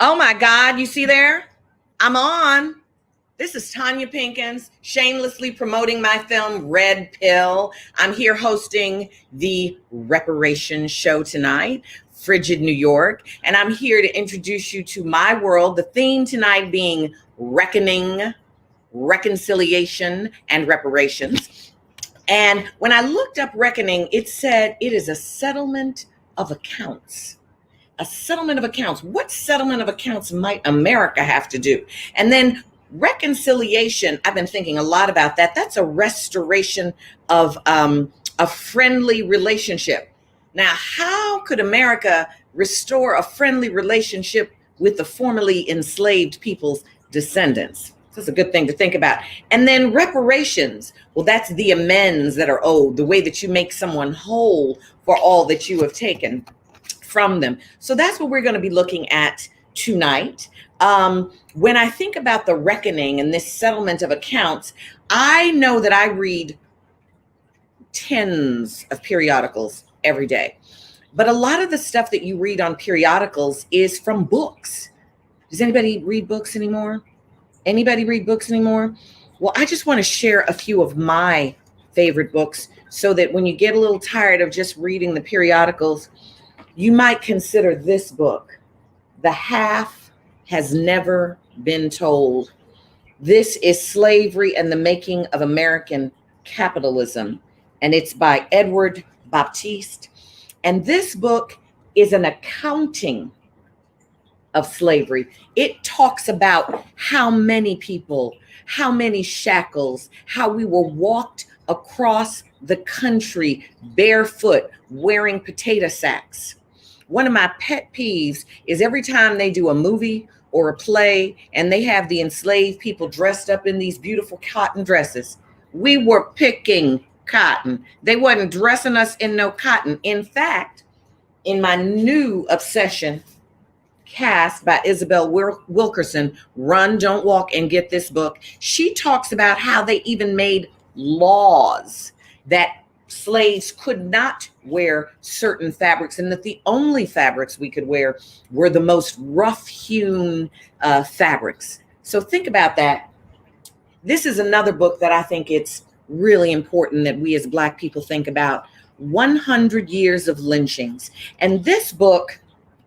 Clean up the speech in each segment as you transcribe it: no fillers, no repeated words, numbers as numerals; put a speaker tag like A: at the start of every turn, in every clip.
A: Oh my God, you see there? I'm on. This is Tonya Pinkins, shamelessly promoting my film Red Pill. I'm here hosting the Reparations show tonight, Frigid, New York, and I'm here to introduce you to my world. The theme tonight being reckoning, reconciliation, and reparations. And when I looked up reckoning, it said it is a settlement of accounts. A settlement of accounts. What settlement of accounts might America have to do? And then reconciliation, I've been thinking a lot about that. That's a restoration of a friendly relationship. Now, how could America restore a friendly relationship with the formerly enslaved people's descendants? That's a good thing to think about. And then reparations. Well, that's the amends that are owed, the way that you make someone whole for all that you have taken from them. So that's what we're going to be looking at tonight. When I think about the reckoning and this settlement of accounts, I know that I read tens of periodicals every day. But a lot of the stuff that you read on periodicals is from books. Does anybody read books anymore? Anybody read books anymore? Well, I just want to share a few of my favorite books so that when you get a little tired of just reading the periodicals, you might consider this book, The Half Has Never Been Told. This is Slavery and the Making of American Capitalism, and it's by Edward Baptiste. And this book is an accounting of slavery. It talks about how many people, how many shackles, how we were walked across the country barefoot, wearing potato sacks. One of my pet peeves is every time they do a movie or a play and they have the enslaved people dressed up in these beautiful cotton dresses. We were picking cotton. They wasn't dressing us in no cotton. In fact, in my new obsession, cast by Isabel Wilkerson, Run, Don't Walk, and Get This Book, she talks about how they even made laws that slaves could not wear certain fabrics and that the only fabrics we could wear were the most rough-hewn fabrics. So think about that. This is another book that I think it's really important that we as Black people think about. 100 Years of Lynchings. And this book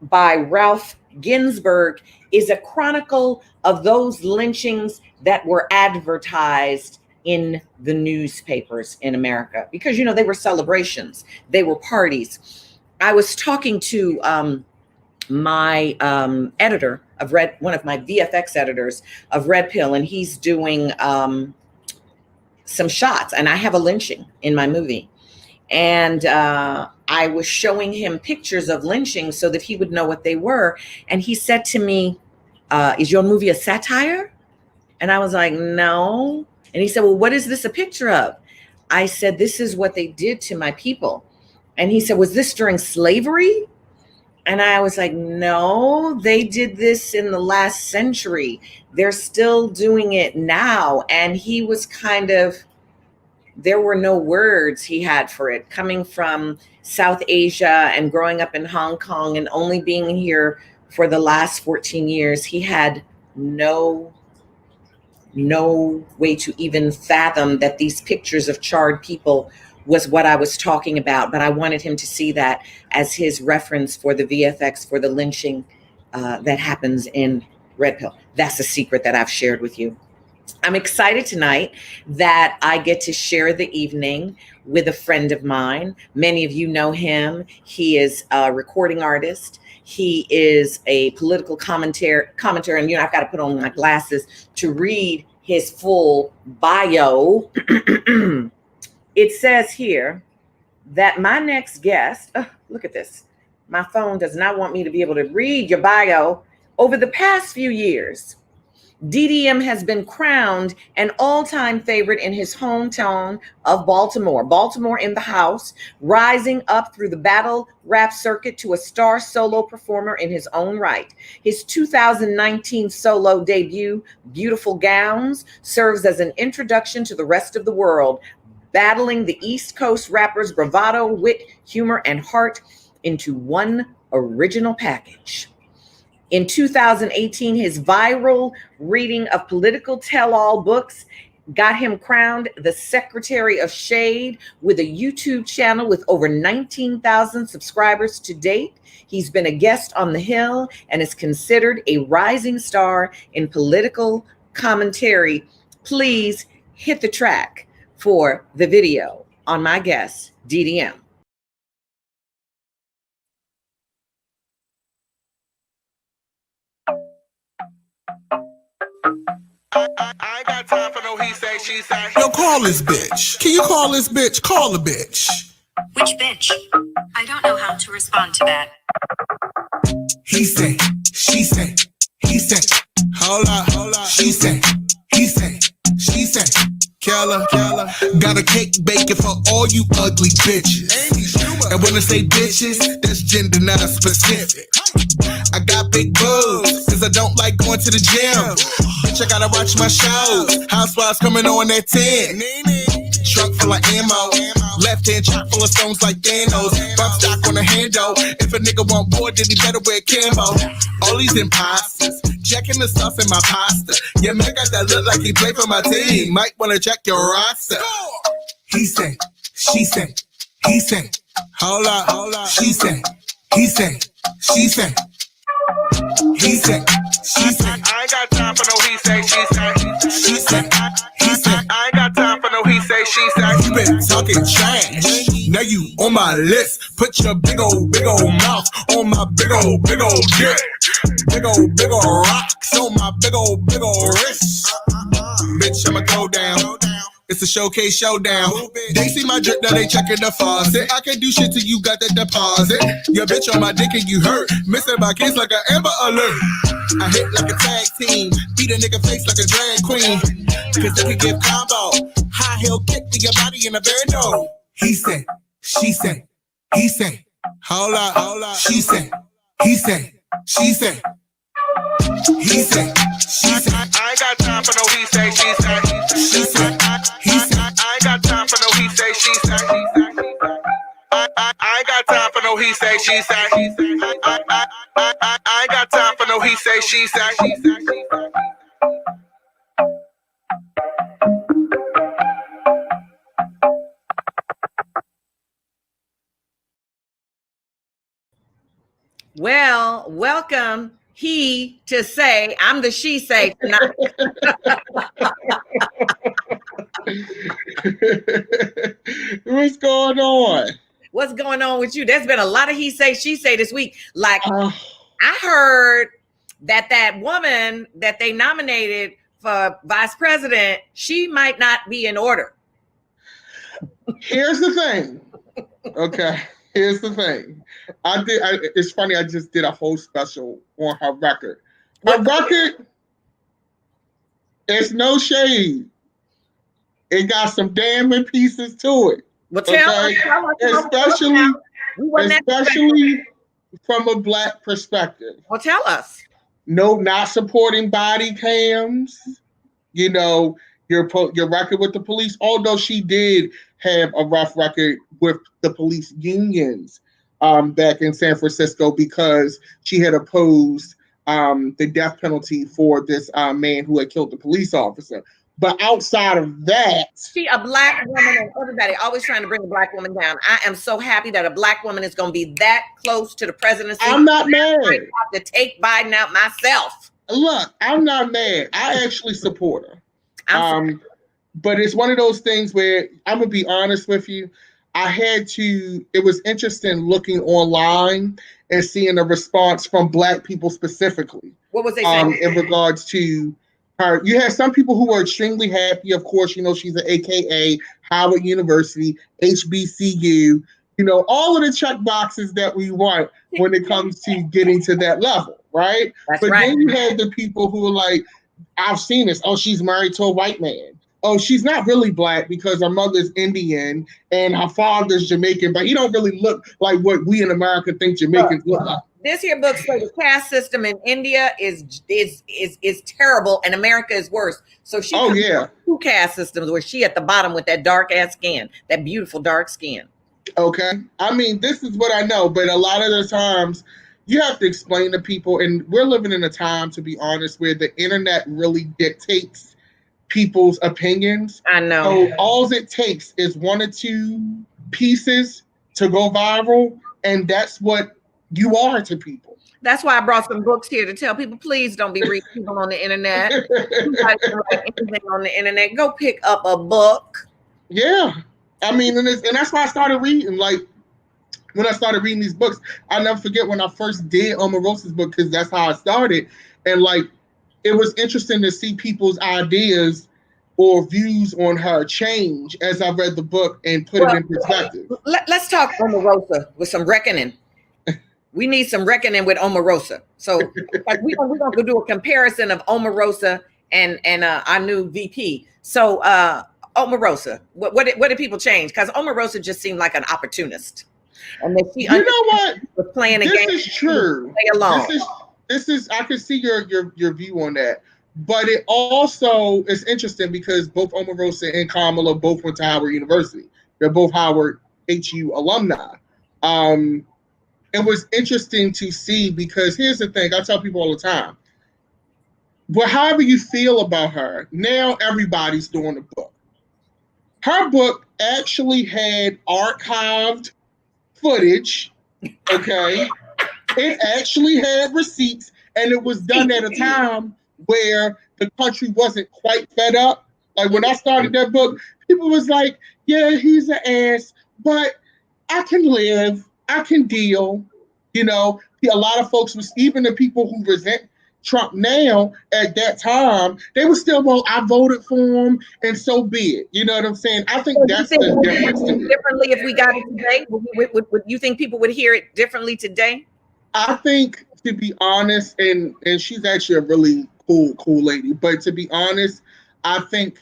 A: by Ralph Ginsberg is a chronicle of those lynchings that were advertised in the newspapers in America because, they were celebrations, they were parties. I was talking to my editor of one of my VFX editors of Red Pill, and he's doing some shots, and I have a lynching in my movie. And I was showing him pictures of lynchings so that he would know what they were. And he said to me, is your movie a satire? And I was like, no. And he said, well, what is this a picture of? I said, this is what they did to my people. And he said, was this during slavery? And I was like, no, they did this in the last century. They're still doing it now. And he was there were no words he had for it. Coming from South Asia and growing up in Hong Kong and only being here for the last 14 years, he had no way to even fathom that these pictures of charred people was what I was talking about. But I wanted him to see that as his reference for the VFX for the lynching that happens in Red Pill. That's a secret that I've shared with you. I'm excited tonight that I get to share the evening with a friend of mine. Many of you know him. He is a recording artist. He is a political commentator, and I've got to put on my glasses to read his full bio. It says here that my next guest, look at this. My phone does not want me to be able to read your bio. Over the past few years, DDM has been crowned an all-time favorite in his hometown of Baltimore. Baltimore in the house, rising up through the battle rap circuit to a star solo performer in his own right. His 2019 solo debut, Beautiful Gowns, serves as an introduction to the rest of the world, battling the East Coast rappers' bravado, wit, humor, and heart into one original package. In 2018, his viral reading of political tell-all books got him crowned the Secretary of Shade with a YouTube channel with over 19,000 subscribers to date. He's been a guest on The Hill and is considered a rising star in political commentary. Please hit the track for the video on my guest, DDM.
B: I ain't got time for no he say, she say. Yo, call this bitch. Can you call this bitch? Call the bitch.
C: Which bitch? I don't know how to respond to that.
B: He say, she say, he say. Hold up. She say, he say, she say. Keller, got a cake baking for all you ugly bitches. And when I say bitches, that's gender not specific. I got big boobs, cause I don't like going to the gym. Bitch, I gotta watch my shows. Housewives coming on at 10. Trunk full of ammo. Left hand chock full of stones like Thanos. Bump stock on the handle. If a nigga want more, then he better wear camo. All these imposters, checking the stuff in my pasta. Yeah, man, got that look like he play for my team. Might wanna check your roster. He say, she say, he say. Hold up. She say, he say, she say. He say, she say. I ain't got time for no he say, she say. She say, he say. I ain't got time for no he say, she say. You been talking trash. Now you on my list. Put your big old mouth on my big old dick. Big old rocks on my big old wrist. Bitch, I'ma go down. It's a showcase showdown. They see my drip, now they checking the faucet. I can't do shit till you got that deposit. Your bitch on my dick and you hurt. Missing my kids like an Amber Alert. I hit like a tag team. Beat a nigga face like a drag queen. Cause they can give combo. High heel kick to your body in a bando. He said, she said, he said. Hold up. She said, he said, she said. He said, she said. I ain't got time for no he say, she said. She said, he said. I ain't got time for no he say, she said. I ain't got time for no he say, she said. I ain't got time for no he say, she said.
A: Well, welcome he to say, I'm the she say tonight.
D: What's going on?
A: What's going on with you? There's been a lot of he say, she say this week. Like, I heard that woman that they nominated for vice president, she might not be in order.
D: Here's the thing. Okay. Here's the thing. It's funny, I just did a whole special on her record. Her record, it's no shade. It got some damning pieces to it.
A: Well, tell us.
D: Especially from a Black perspective.
A: Well, tell us.
D: No, not supporting body cams. You know, your record with the police, although she did have a rough record with the police unions back in San Francisco because she had opposed the death penalty for this man who had killed the police officer. But outside of that,
A: she a Black woman, and everybody always trying to bring a Black woman down. I am so happy that a Black woman is going to be that close to the presidency.
D: I'm not mad.
A: I have to take Biden out myself.
D: Look, I'm not mad. I actually support her. But it's one of those things where I'm gonna be honest with you. It was interesting looking online and seeing a response from Black people specifically.
A: What was they saying?
D: In regards to her, you have some people who are extremely happy. Of course, you know, she's an AKA Howard University, HBCU, you know, all of the check boxes that we want when it comes to getting to that level, right?
A: That's
D: but
A: right.
D: Then you have the people who are like, I've seen this. Oh, she's married to a white man. Oh, she's not really Black because her mother's Indian and her father's Jamaican, but he don't really look like what we in America think Jamaicans look like.
A: This here book says the caste system in India is terrible and America is worse. So she two caste systems where she at the bottom with that dark ass skin, that beautiful dark skin.
D: Okay. I mean, this is what I know, but a lot of the times you have to explain to people, and we're living in a time, to be honest, where the internet really dictates people's opinions.
A: I know.
D: So all it takes is one or two pieces to go viral, and that's what you are to people.
A: That's why I brought some books here to tell people, please don't be reading people on the internet. You guys can write anything on the internet. Go pick up a book.
D: Yeah. I mean, and that's why I started reading. Like, when I started reading these books, I'll never forget when I first did Omarosa's book, because that's how I started. And like, it was interesting to see people's ideas or views on her change as I read the book and put it in perspective.
A: Let's talk Omarosa with some reckoning. We need some reckoning with Omarosa. So like we're gonna do a comparison of Omarosa and our new VP. So Omarosa, what did people change? Because Omarosa just seemed like an opportunist. And then she,
D: you know what,
A: was playing a
D: this
A: game.
D: Is true.
A: Play along.
D: This is I can see your view on that. But it also is interesting because both Omarosa and Kamala both went to Howard University. They're both Howard HU alumni. It was interesting to see, because here's the thing, I tell people all the time, but however you feel about her, now everybody's doing a book. Her book actually had archived footage, okay? It actually had receipts, and it was done at a time where the country wasn't quite fed up. Like, when I started that book, people was like, yeah, he's an ass, but I can live, I can deal. You know, a lot of folks was, even the people who resent Trump now, at that time, they were still, well, I voted for him, and so be it. You know what I'm saying? I think that's the difference.
A: Differently, if we got it today, would you think people would hear it differently today?
D: I think, to be honest, and she's actually a really cool lady, but to be honest, I think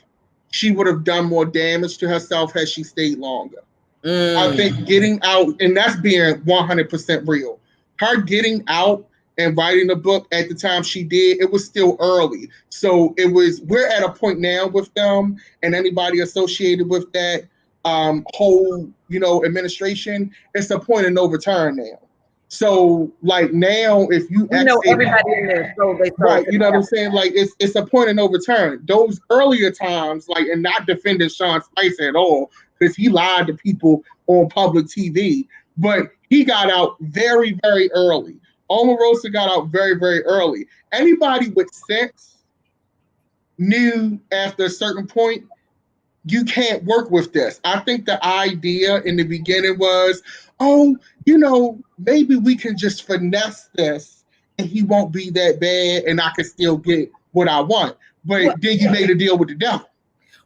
D: she would have done more damage to herself had she stayed longer. I think getting out, and that's being 100% real, her getting out and writing a book at the time she did, it was still early. So we're at a point now with them and anybody associated with that whole, administration, it's a point of no return now. So like now, if you
A: everybody in there, so they
D: right, you know what I'm saying? Like it's a point of no return. Those earlier times, like, and not defending Sean Spicer at all, because he lied to people on public TV, but he got out very, very early. Omarosa got out very, very early. Anybody with sense knew after a certain point, you can't work with this. I think the idea in the beginning was, maybe we can just finesse this and he won't be that bad and I can still get what I want. But then you made a deal with the devil.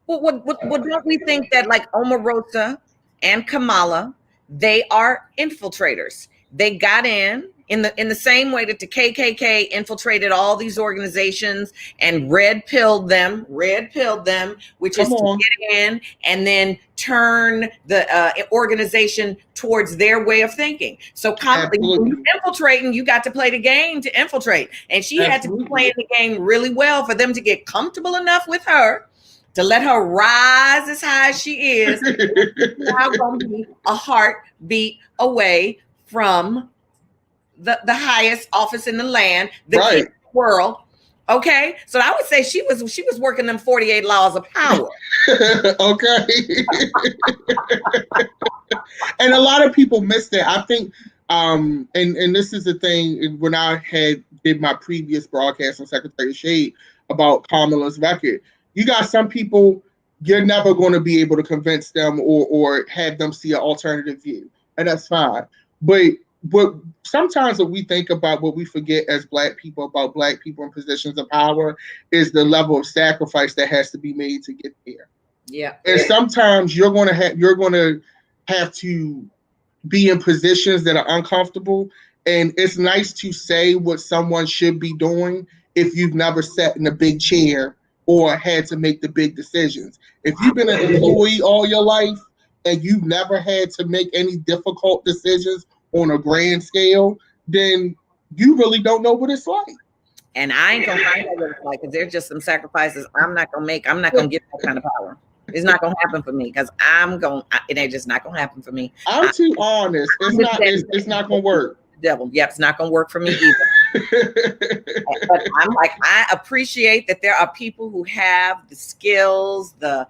A: Well, don't we think that like Omarosa and Kamala, they are infiltrators? They got in the same way that the KKK infiltrated all these organizations and red pilled them, which is to get in and then turn the organization towards their way of thinking. So when you infiltrating, you got to play the game to infiltrate. And she had to be playing the game really well for them to get comfortable enough with her to let her rise as high as she is. Now going to be a heartbeat away from the highest office in the land, the world. Okay, so I would say she was working them 48 laws of power.
D: Okay. And a lot of people miss that. I think, and this is the thing, when I did my previous broadcast on Secretary of Shade about Kamala's record, you got some people, you're never going to be able to convince them or have them see an alternative view, and that's fine. But sometimes what we think about, what we forget as Black people about Black people in positions of power is the level of sacrifice that has to be made to get there.
A: Yeah.
D: And sometimes you're going to have to be in positions that are uncomfortable. And it's nice to say what someone should be doing if you've never sat in a big chair or had to make the big decisions. If you've been an employee all your life and you've never had to make any difficult decisions on a grand scale, then you really don't know what it's like.
A: And I ain't gonna find out what it's like, because there's just some sacrifices I'm not gonna make. I'm not gonna get that kind of power. It's not gonna happen for me, because it ain't just not gonna happen for me.
D: I'm too honest. It's not gonna work.
A: devil. Yep, it's not going to work for me either. But I'm like, I appreciate that there are people who have the skills, the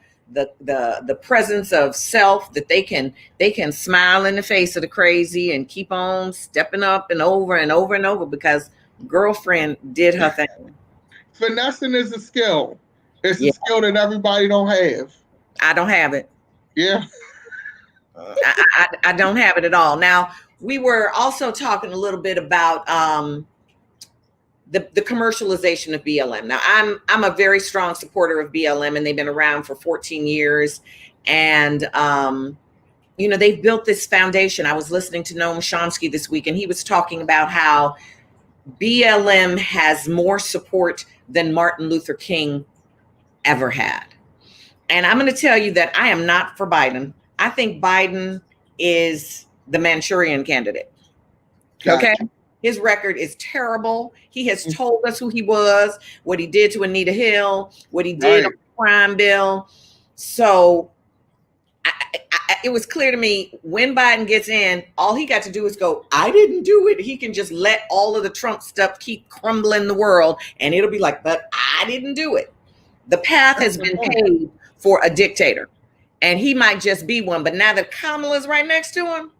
A: presence of self, that they can smile in the face of the crazy and keep on stepping up and over and over and over, because girlfriend did her thing.
D: Finessing is a skill. It's
A: Yeah.
D: a skill that everybody don't have.
A: I don't have it.
D: Yeah.
A: I don't have it at all. Now, we were also talking a little bit about the commercialization of BLM. Now, I'm a very strong supporter of BLM, and they've been around for 14 years. And, you know, they've built this foundation. I was listening to Noam Chomsky this week, and he was talking about how BLM has more support than Martin Luther King ever had. And I'm going to tell you that I am not for Biden. I think Biden is the Manchurian candidate. Okay.
D: Gotcha.
A: His record is terrible. He has told us who he was, what he did to Anita Hill, what he did on the crime bill. So it was clear to me, when Biden gets in, all he got to do is go, I didn't do it. He can just let all of the Trump stuff keep crumbling the world, and it'll be like, but I didn't do it. The path has been paved for a dictator, and he might just be one. But now that Kamala's right next to him,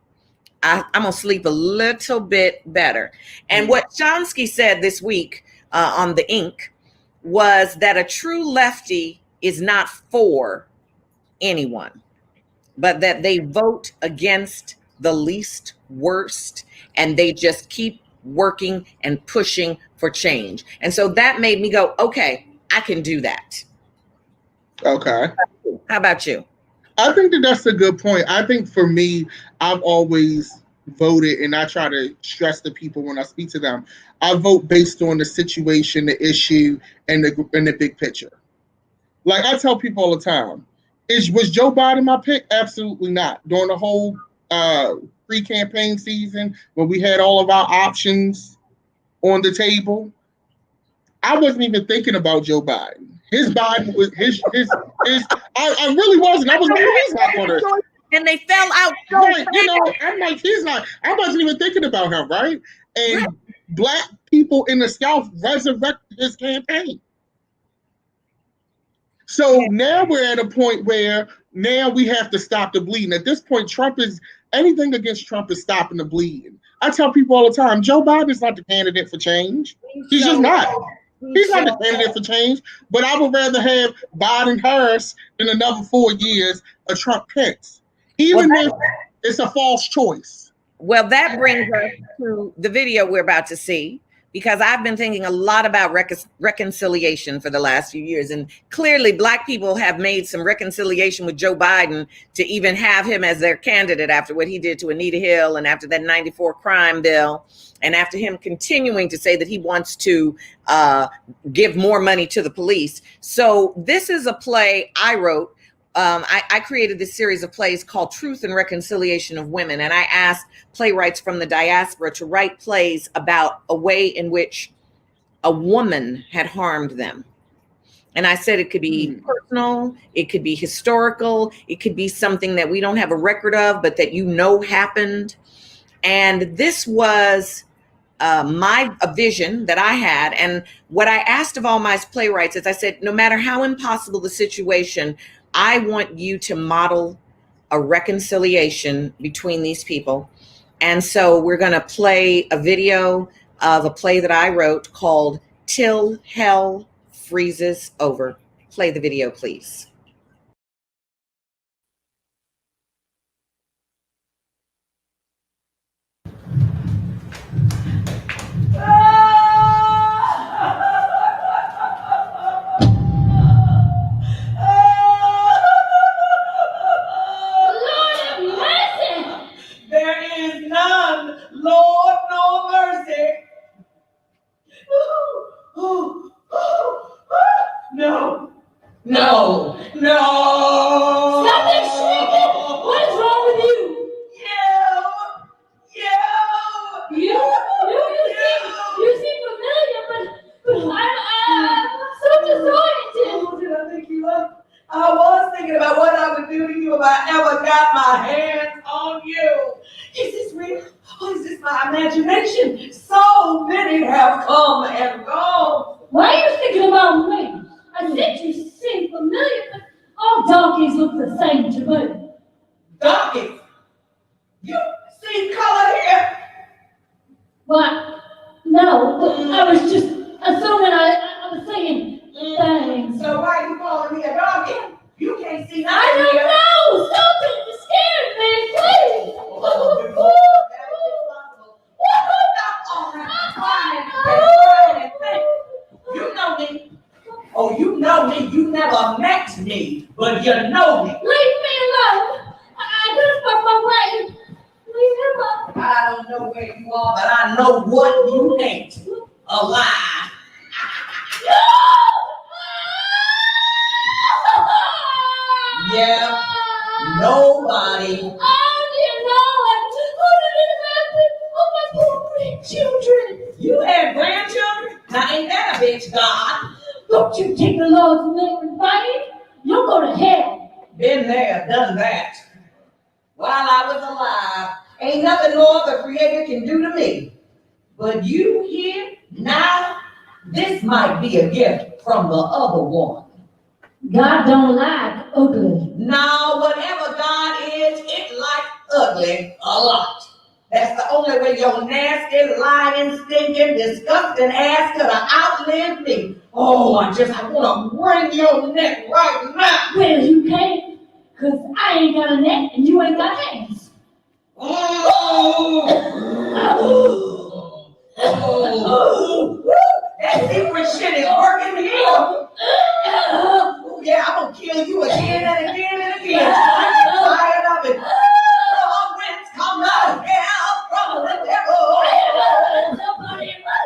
A: I'm going to sleep a little bit better. And what Chomsky said this week on The Ink was that a true lefty is not for anyone, but that they vote against the least worst, and they just keep working and pushing for change. And so that made me go, okay, I can do that.
D: Okay.
A: How about you?
D: I think that that's a good point. I think for me, I've always voted, and I try to stress to people when I speak to them, I vote based on the situation, the issue, and the big picture. Like I tell people all the time, was Joe Biden my pick? Absolutely not. During the whole pre-campaign season, when we had all of our options on the table, I wasn't even thinking about Joe Biden. His Biden was his. I really wasn't. I was like, he's not going to.
A: And they fell out.
D: Right, you know, I'm like, he's not. I wasn't even thinking about him, right? And Black people in the South resurrected his campaign. So now we're at a point where now we have to stop the bleeding. At this point, anything against Trump is stopping the bleeding. I tell people all the time, Joe Biden is not the candidate for change. He's just not. He's not the candidate for change. But I would rather have Biden-Harris in another 4 years of Trump-Pence, even if it's a false choice.
A: Well, that brings us to the video we're about to see, because I've been thinking a lot about reconciliation for the last few years. And clearly Black people have made some reconciliation with Joe Biden to even have him as their candidate after what he did to Anita Hill, and after that 94 crime bill, and after him continuing to say that he wants to give more money to the police. So this is a play I wrote. I created this series of plays called Truth and Reconciliation of Women. And I asked playwrights from the diaspora to write plays about a way in which a woman had harmed them. And I said it could be personal, it could be historical, it could be something that we don't have a record of, but that you know happened. And this was a vision that I had. And what I asked of all my playwrights is, I said, no matter how impossible the situation, I want you to model a reconciliation between these people. And so we're going to play a video of a play that I wrote called Till Hell Freezes Over. Play the video, please.
E: Lord, no mercy. No.
A: me? Or is this my imagination? So many have come and gone.
E: Why are you thinking about me? I said you seem familiar, but all donkeys look the same to me.
A: Donkeys? You see color here?
E: What? No, I was just assuming I was saying things.
A: So why are you calling me a donkey? You can't see nothing
E: I don't
A: here.
E: know! Stop it! You scared me, please!
A: You know me. Oh, you know me. You never met me, but you know me.
E: Leave me alone! I couldn't find my way. Leave me alone.
A: I don't know where you are, but I know what you ain't. Alive. Yeah. Nobody.
E: How do you know it? How did it happen? Oh, my poor grandchildren.
A: You had grandchildren? Now ain't that a bitch, God?
E: Don't you take the Lord's name in vain? You'll go to hell.
A: Been there, done that. While I was alive, ain't nothing more the Creator can do to me. But you here, now, this might be a gift from the other one.
E: God don't like ugly.
A: Now, whatever God is, it like ugly a lot. That's the only way your nasty, lying, stinking, disgusting ass could have outlived me. Oh, I want to wring your neck right now.
E: Well, you can't, because I ain't got a neck and you ain't got hands.
A: That secret shit is working here. Yeah, I'm going to kill you again and again and again. I'm tired of it. Oh, winds come out hell from the devil.
E: Somebody in my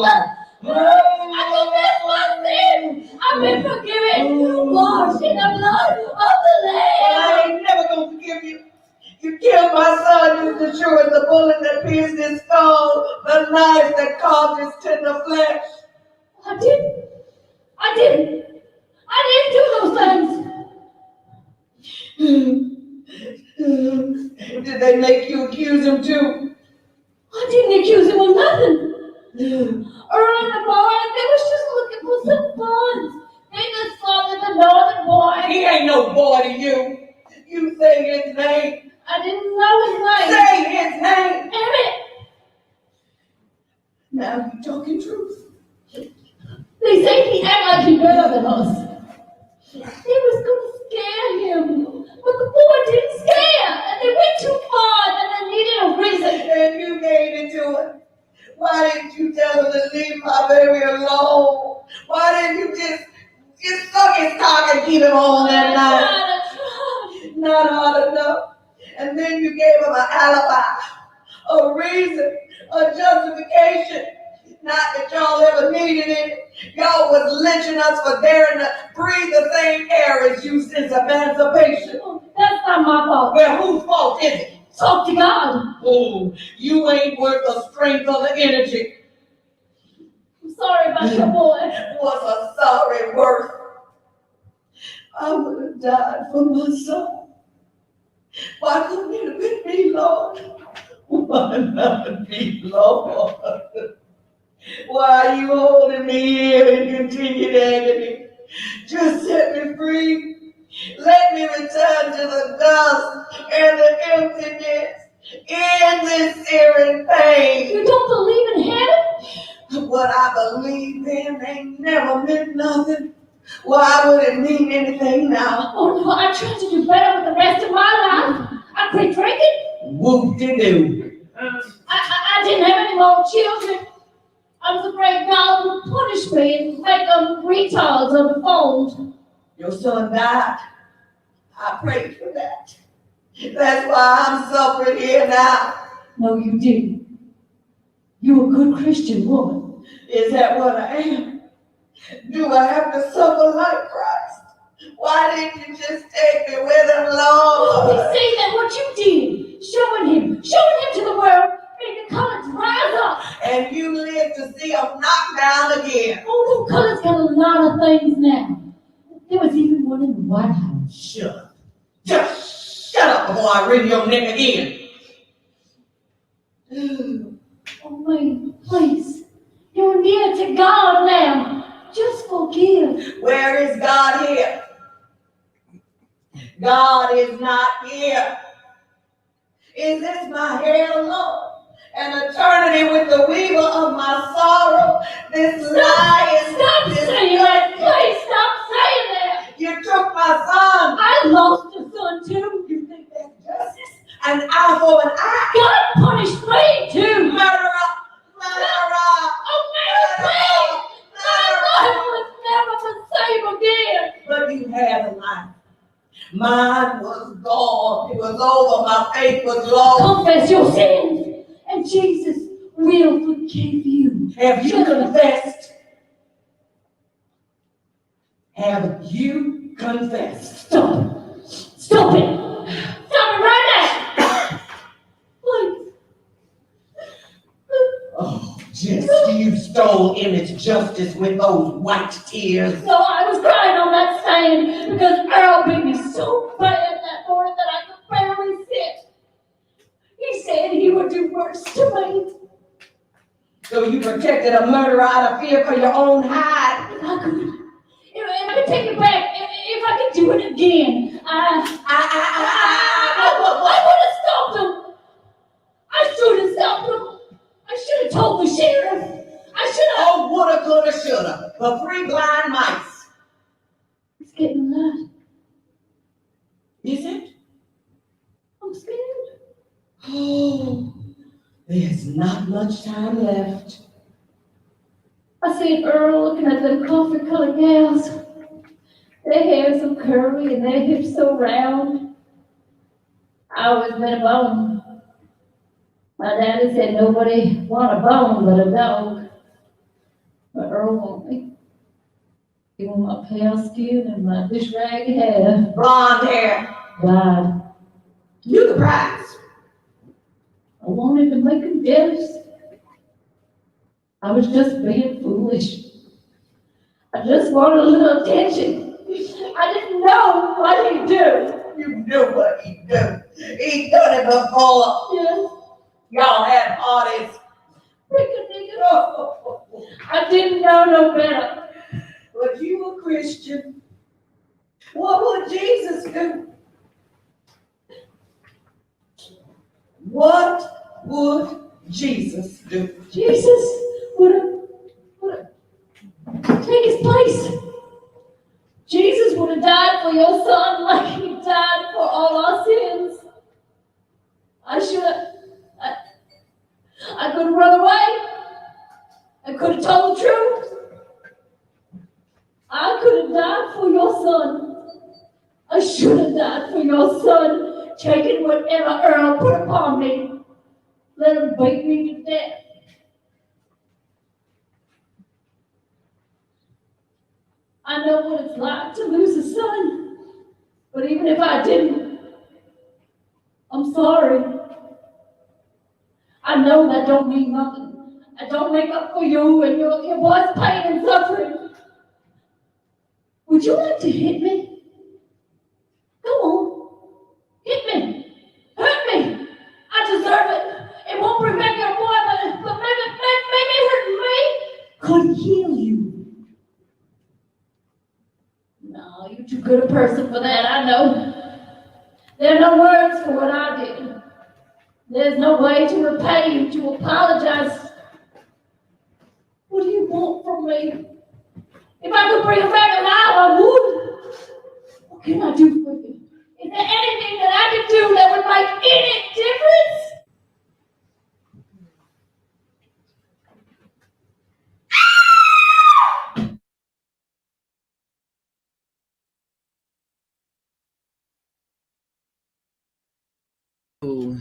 E: life.
A: I
E: confess my sin. I've been forgiven. Washed in the blood of the Lamb.
A: I ain't never going to forgive you. You killed my son just as sure as the bullet that pierced his skull, the knife that carved his tender flesh.
E: I didn't do those things.
A: Did they make you accuse him too?
E: I didn't accuse him of nothing. Early in the morning, they was just looking for some fun. They just saw that the northern boy.
A: He ain't no boy to you. You say his name.
E: I didn't know his name.
A: Say his name.
E: Emmett.
A: Now you talking truth.
E: They say he act like he better than us. They was gonna scare him, but the boy didn't scare, and they went too far, and they needed a reason.
A: And you gave it to him. Why didn't you tell him to leave my baby alone? Why didn't you just suck his cock and keep him on that night? Not hard enough. And then you gave him an alibi, a reason, a justification. Not that y'all ever needed it. Y'all was lynching us for daring to breathe the same air as you since emancipation.
E: That's not my fault.
A: Well, whose fault is it?
E: Talk to God.
A: Oh, you ain't worth the strength or the energy.
E: I'm sorry about your boy.
A: What's a sorry worth? I would have died for my son. Why couldn't it have been me, Lord? Why not me, Lord? Why are you holding me here in continued agony? Just set me free. Let me return to the dust and the emptiness in this searing pain.
E: You don't believe in heaven?
A: What I believe in ain't never meant nothing. Why would it mean anything now?
E: Oh no, I tried to do better with the rest of my life. I quit drinking.
A: Whoop-de-doo.
E: I didn't have any more children. I was afraid God would punish me and make them retards on the phone.
A: Your son died. I prayed for that. That's why I'm suffering here now.
E: No, you didn't. You're a good Christian woman.
A: Is that what I am? Do I have to suffer like Christ? Why didn't you just take me with him, Lord?
E: You see that what you did, showing him to the world, made the colors rise up.
A: And you live to see him knocked down again.
E: Oh, the colors got a lot of things now. There was even one in the White House.
A: Shut up. Just shut up before I wring your neck again.
E: Oh, wait, please. You're near to God now. Just forgive.
A: Where is God here? God is not here. Is this my hell, Lord? An eternity with the weaver of my sorrow. This lion.
E: Stop saying that. Please stop saying that.
A: You took my son.
E: I lost a son too.
A: You think that's justice? An eye for an eye.
E: God punished me too.
A: Murderer. Murderer.
E: Oh, man, please. My life was never the same again.
A: But you had a life. Mine was gone. It was over. My faith was lost.
E: Confess your sins, and Jesus will forgive you.
A: Have you confessed? Have you confessed?
E: Stop. Stop it. Stop it right now. Please.
A: Oh, just you stole image justice with those white tears.
E: So I was crying on that stand because Earl beat me so bad that morning that I could barely sit. He said he would do worse to me.
A: So you protected a murderer out of fear for your own hide.
E: If I could take it back, if I could do it again, I would have stopped him. I should have stopped him. I should have told the sheriff. I should have.
A: Oh, woulda, coulda, shoulda. For 3 blind mice.
E: It's getting late.
A: Is it?
E: I'm scared.
A: Oh, there's not much time left.
E: I seen Earl looking at them coffee-colored gals. Their hair so curly and their hips so round. I always been a bone. My daddy said nobody want a bone but a dog. But Earl want me. He want my pale skin and my dish rag hair.
A: Blonde hair.
E: God,
A: You the prize.
E: I wanted to make him jealous. I was just being foolish. I just wanted a little attention. I didn't know what he'd do.
A: You knew what he'd do. He'd done it before.
E: Yes.
A: Y'all had parties.
E: I didn't know no better.
A: But you a Christian. What would Jesus do? What would Jesus do?
E: Jesus would have take his place. Jesus would have died for your son like he died for all our sins. I could have run away. I could have told the truth. I could have died for your son. I should have died for your son, taking whatever Earl put upon me. Let him beat me to death. I know what it's like to lose a son, but even if I didn't, I'm sorry. I know that don't mean nothing. I don't make up for you and your boy's pain and suffering. Would you like to hit me? Go on. Hit me. Hurt me. I deserve it. It won't prevent your boy, but maybe hurt me could heal you. No, you're too good a person for that, I know. There are no words for what I did. There's no way to repay you, to apologize. What do you want from me? If I could bring him back alive, I would. What can I do for you? Is there anything that I could do that would make any difference?
A: Ooh.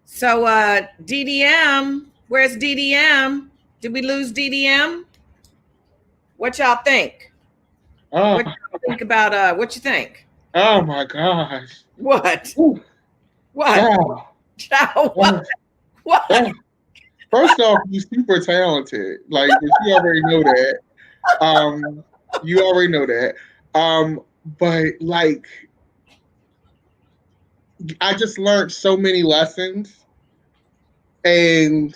A: So, DDM, where's DDM? Did we lose DDM? What y'all think?
D: Oh,
A: What you think about, what you think?
D: oh my gosh.
A: What?
D: Ooh.
A: What?
D: Wow.
A: Child, what? What?
D: Wow. First off, you're super talented. Like, you already know that. You already know that. But like, I just learned so many lessons and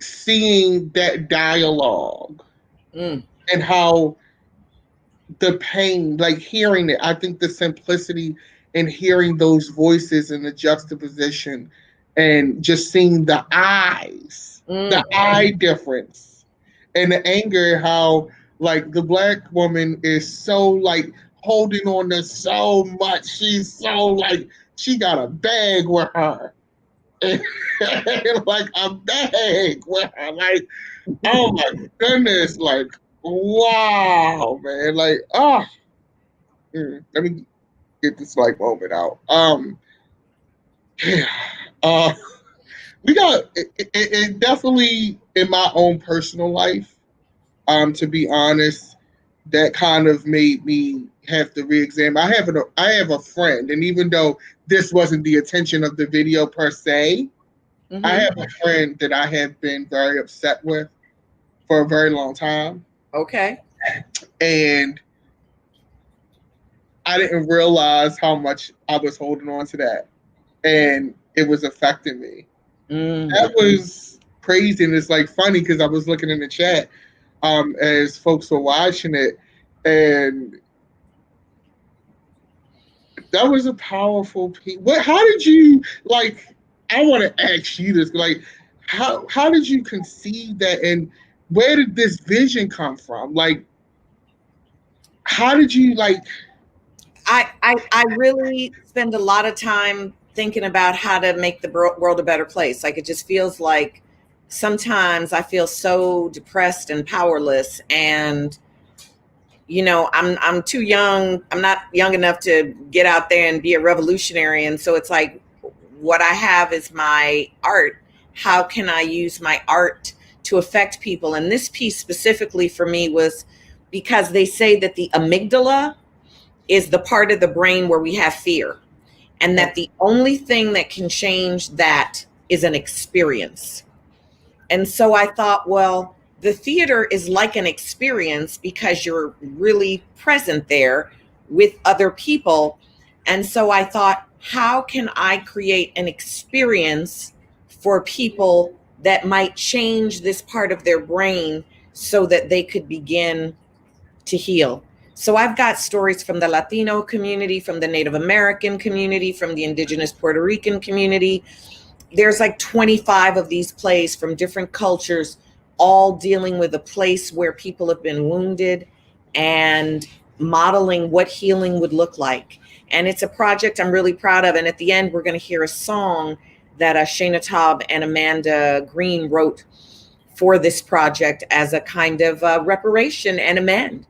D: seeing that dialogue and how the pain, like hearing it, I think the simplicity in hearing those voices and the juxtaposition and just seeing the eyes, the eye difference and the anger, how like the Black woman is so like holding on to so much. She's so like, she got a bag with her. And, like a bag with her. Like, oh my goodness, like, wow, man. Like, let me get this like moment out. Yeah, uh, we got it definitely in my own personal life. To be honest, that kind of made me have to re-examine. I have a friend, and even though this wasn't the intention of the video per se, I have a friend that I have been very upset with for a very long time.
A: Okay.
D: And I didn't realize how much I was holding on to that. And it was affecting me. That was crazy. And it's like funny because I was looking in the chat as folks were watching it. And that was a powerful piece. How did you, like, I want to ask you this, like, how did you conceive that, and where did this vision come from? Like, how did you, like...
A: I really spend a lot of time thinking about how to make the world a better place. Like, it just feels like sometimes I feel so depressed and powerless, and you know, I'm too young. I'm not young enough to get out there and be a revolutionary. And so it's like, what I have is my art. How can I use my art to affect people? And this piece specifically for me was because they say that the amygdala is the part of the brain where we have fear, and that the only thing that can change that is an experience. And so I thought, well, the theater is like an experience because you're really present there with other people. And so I thought, how can I create an experience for people that might change this part of their brain so that they could begin to heal? So I've got stories from the Latino community, from the Native American community, from the indigenous Puerto Rican community. There's like 25 of these plays from different cultures, all dealing with a place where people have been wounded and modeling what healing would look like. And it's a project I'm really proud of. And at the end, we're going to hear a song that Shayna Taub and Amanda Green wrote for this project as a kind of reparation and amend.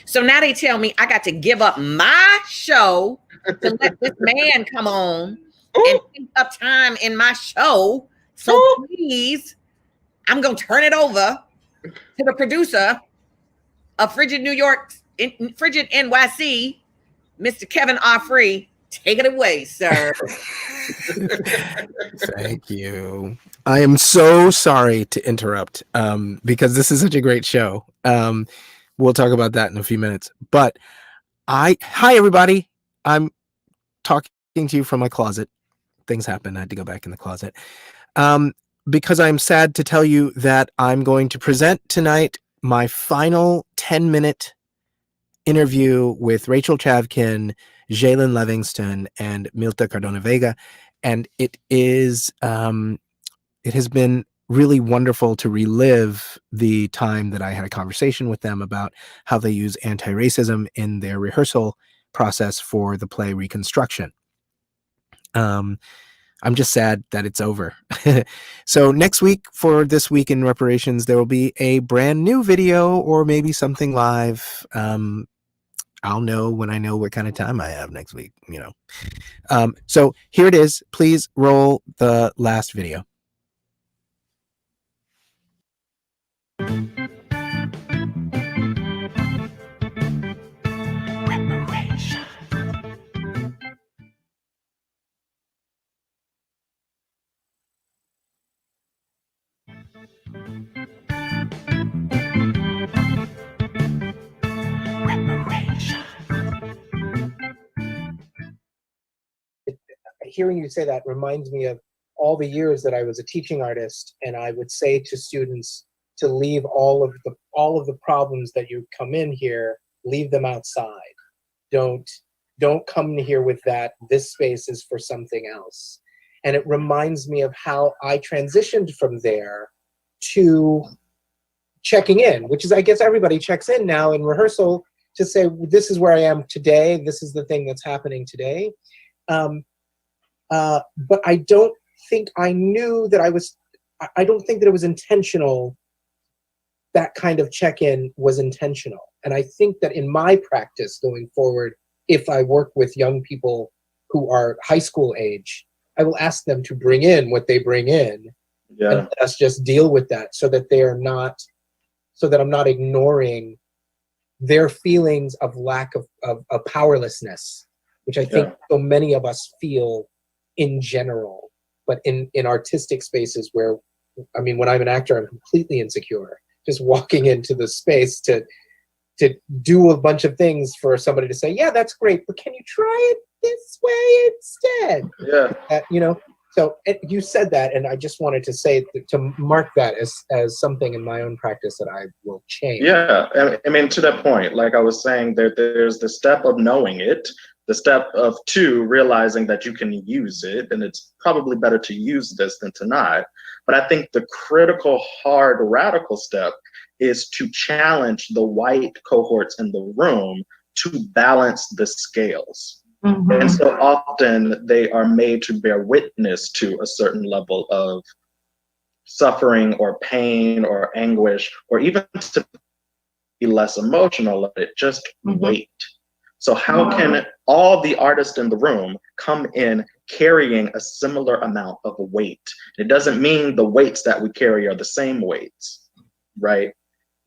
A: So now they tell me I got to give up my show to let this man come on and take up time in my show. So please, I'm going to turn it over to the producer of Frigid New York, Frigid NYC, Mr. Kevin R. Free. Take it away, sir.
F: Thank you. I am so sorry to interrupt because this is such a great show. We'll talk about that in a few minutes. But hi, everybody. I'm talking to you from my closet. Things happen. I had to go back in the closet. Because I'm sad to tell you that I'm going to present tonight my final 10-minute interview with Rachel Chavkin, Jalen Livingston, and Milta Cardona Vega. And it has been really wonderful to relive the time that I had a conversation with them about how they use anti-racism in their rehearsal process for the play Reconstruction. I'm just sad that it's over. So next week, for This Week in Reparations, there will be a brand new video or maybe something live. I'll know when I know what kind of time I have next week, you know. So here it is. Please roll the last video. Hearing you say that reminds me of all the years that I was a teaching artist, and I would say to students to leave all of the problems that you come in here, leave them outside. Don't come here with that. This space is for something else. And it reminds me of how I transitioned from there to checking in, which is, I guess everybody checks in now in rehearsal to say, this is where I am today. This is the thing that's happening today. But I don't think I knew that I don't think that it was intentional. That kind of check-in was intentional. And I think that in my practice going forward, if I work with young people who are high school age, I will ask them to bring in what they bring in.
G: Yeah.
F: And let us just deal with that so that I'm not ignoring their feelings of lack of powerlessness, which I think so many of us feel in general, but in artistic spaces where, I mean, when I'm an actor, I'm completely insecure. Just walking into the space to do a bunch of things for somebody to say, yeah, that's great, but can you try it this way instead?
G: Yeah.
F: So you said that, and I just wanted to say, to mark that as something in my own practice that I will change.
G: Yeah, I mean, to that point, like I was saying, there's the step of knowing it, the step of 2, realizing that you can use it, and it's probably better to use this than to not. But I think the critical, hard, radical step is to challenge the white cohorts in the room to balance the scales. Mm-hmm. And so often they are made to bear witness to a certain level of suffering or pain or anguish, or even to be less emotional of it, just wait. So how can all the artists in the room come in carrying a similar amount of weight? It doesn't mean the weights that we carry are the same weights, right?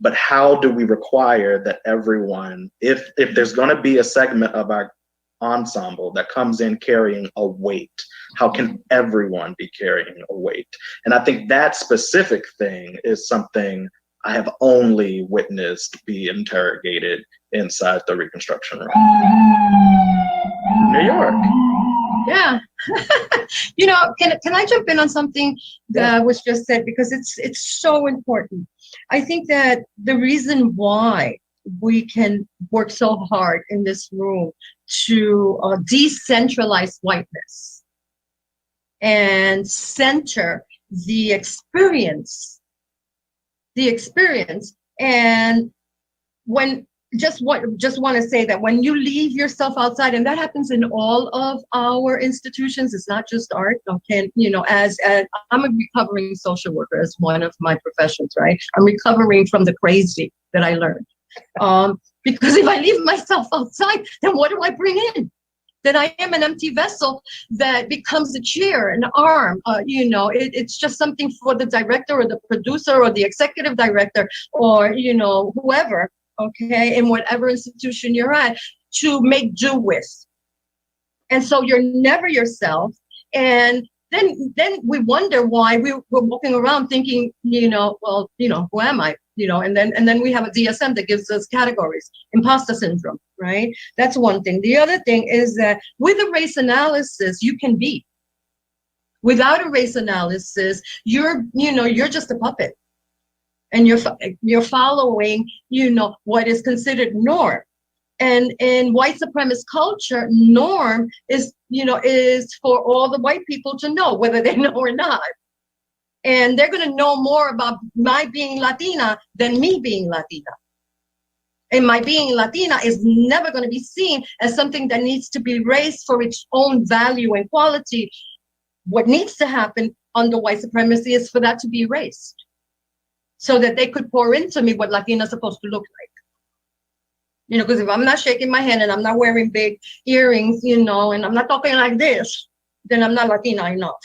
G: But how do we require that everyone, if there's going to be a segment of our ensemble that comes in carrying a weight, how can everyone be carrying a weight? And I think that specific thing is something I have only witnessed be interrogated inside the Reconstruction room. New York.
H: Yeah. Can I jump in on something that was just said, because it's so important. I think that the reason why we can work so hard in this room to decentralize whiteness and center the experience, and when just want to say that when you leave yourself outside, and that happens in all of our institutions, it's not just art. Okay, as I'm a recovering social worker, as one of my professions, right? I'm recovering from the crazy that I learned. Because if I leave myself outside, then what do I bring in? Then I am an empty vessel that becomes a chair, an arm. It's just something for the director or the producer or the executive director or whoever. Okay, in whatever institution you're at, to make do with. And so you're never yourself. And then we wonder why we're walking around thinking, who am I? And then we have a DSM that gives us categories, imposter syndrome, right? That's one thing. The other thing is that with a race analysis, you can be. Without a race analysis, you're just a puppet. And you're following, what is considered norm. And in white supremacist culture, norm is for all the white people to know, whether they know or not. And they're going to know more about my being Latina than me being Latina. And my being Latina is never going to be seen as something that needs to be raised for its own value and quality. What needs to happen under white supremacy is for that to be erased, so that they could pour into me what Latina is supposed to look like. Because if I'm not shaking my hand and I'm not wearing big earrings, and I'm not talking like this, then I'm not Latina enough.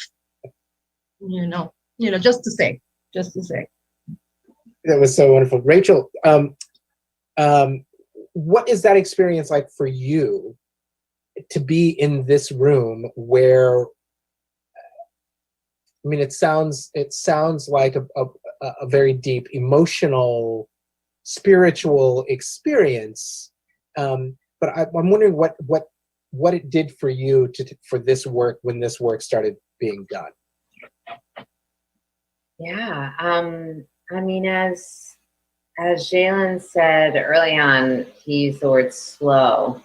H: Just to say.
F: That was so wonderful. Rachel, what is that experience like for you to be in this room where, it sounds like a very deep emotional, spiritual experience, but I'm wondering what it did for you for this work when this work started being done.
I: Yeah. I mean, as Jalen said early on, he used the word slow,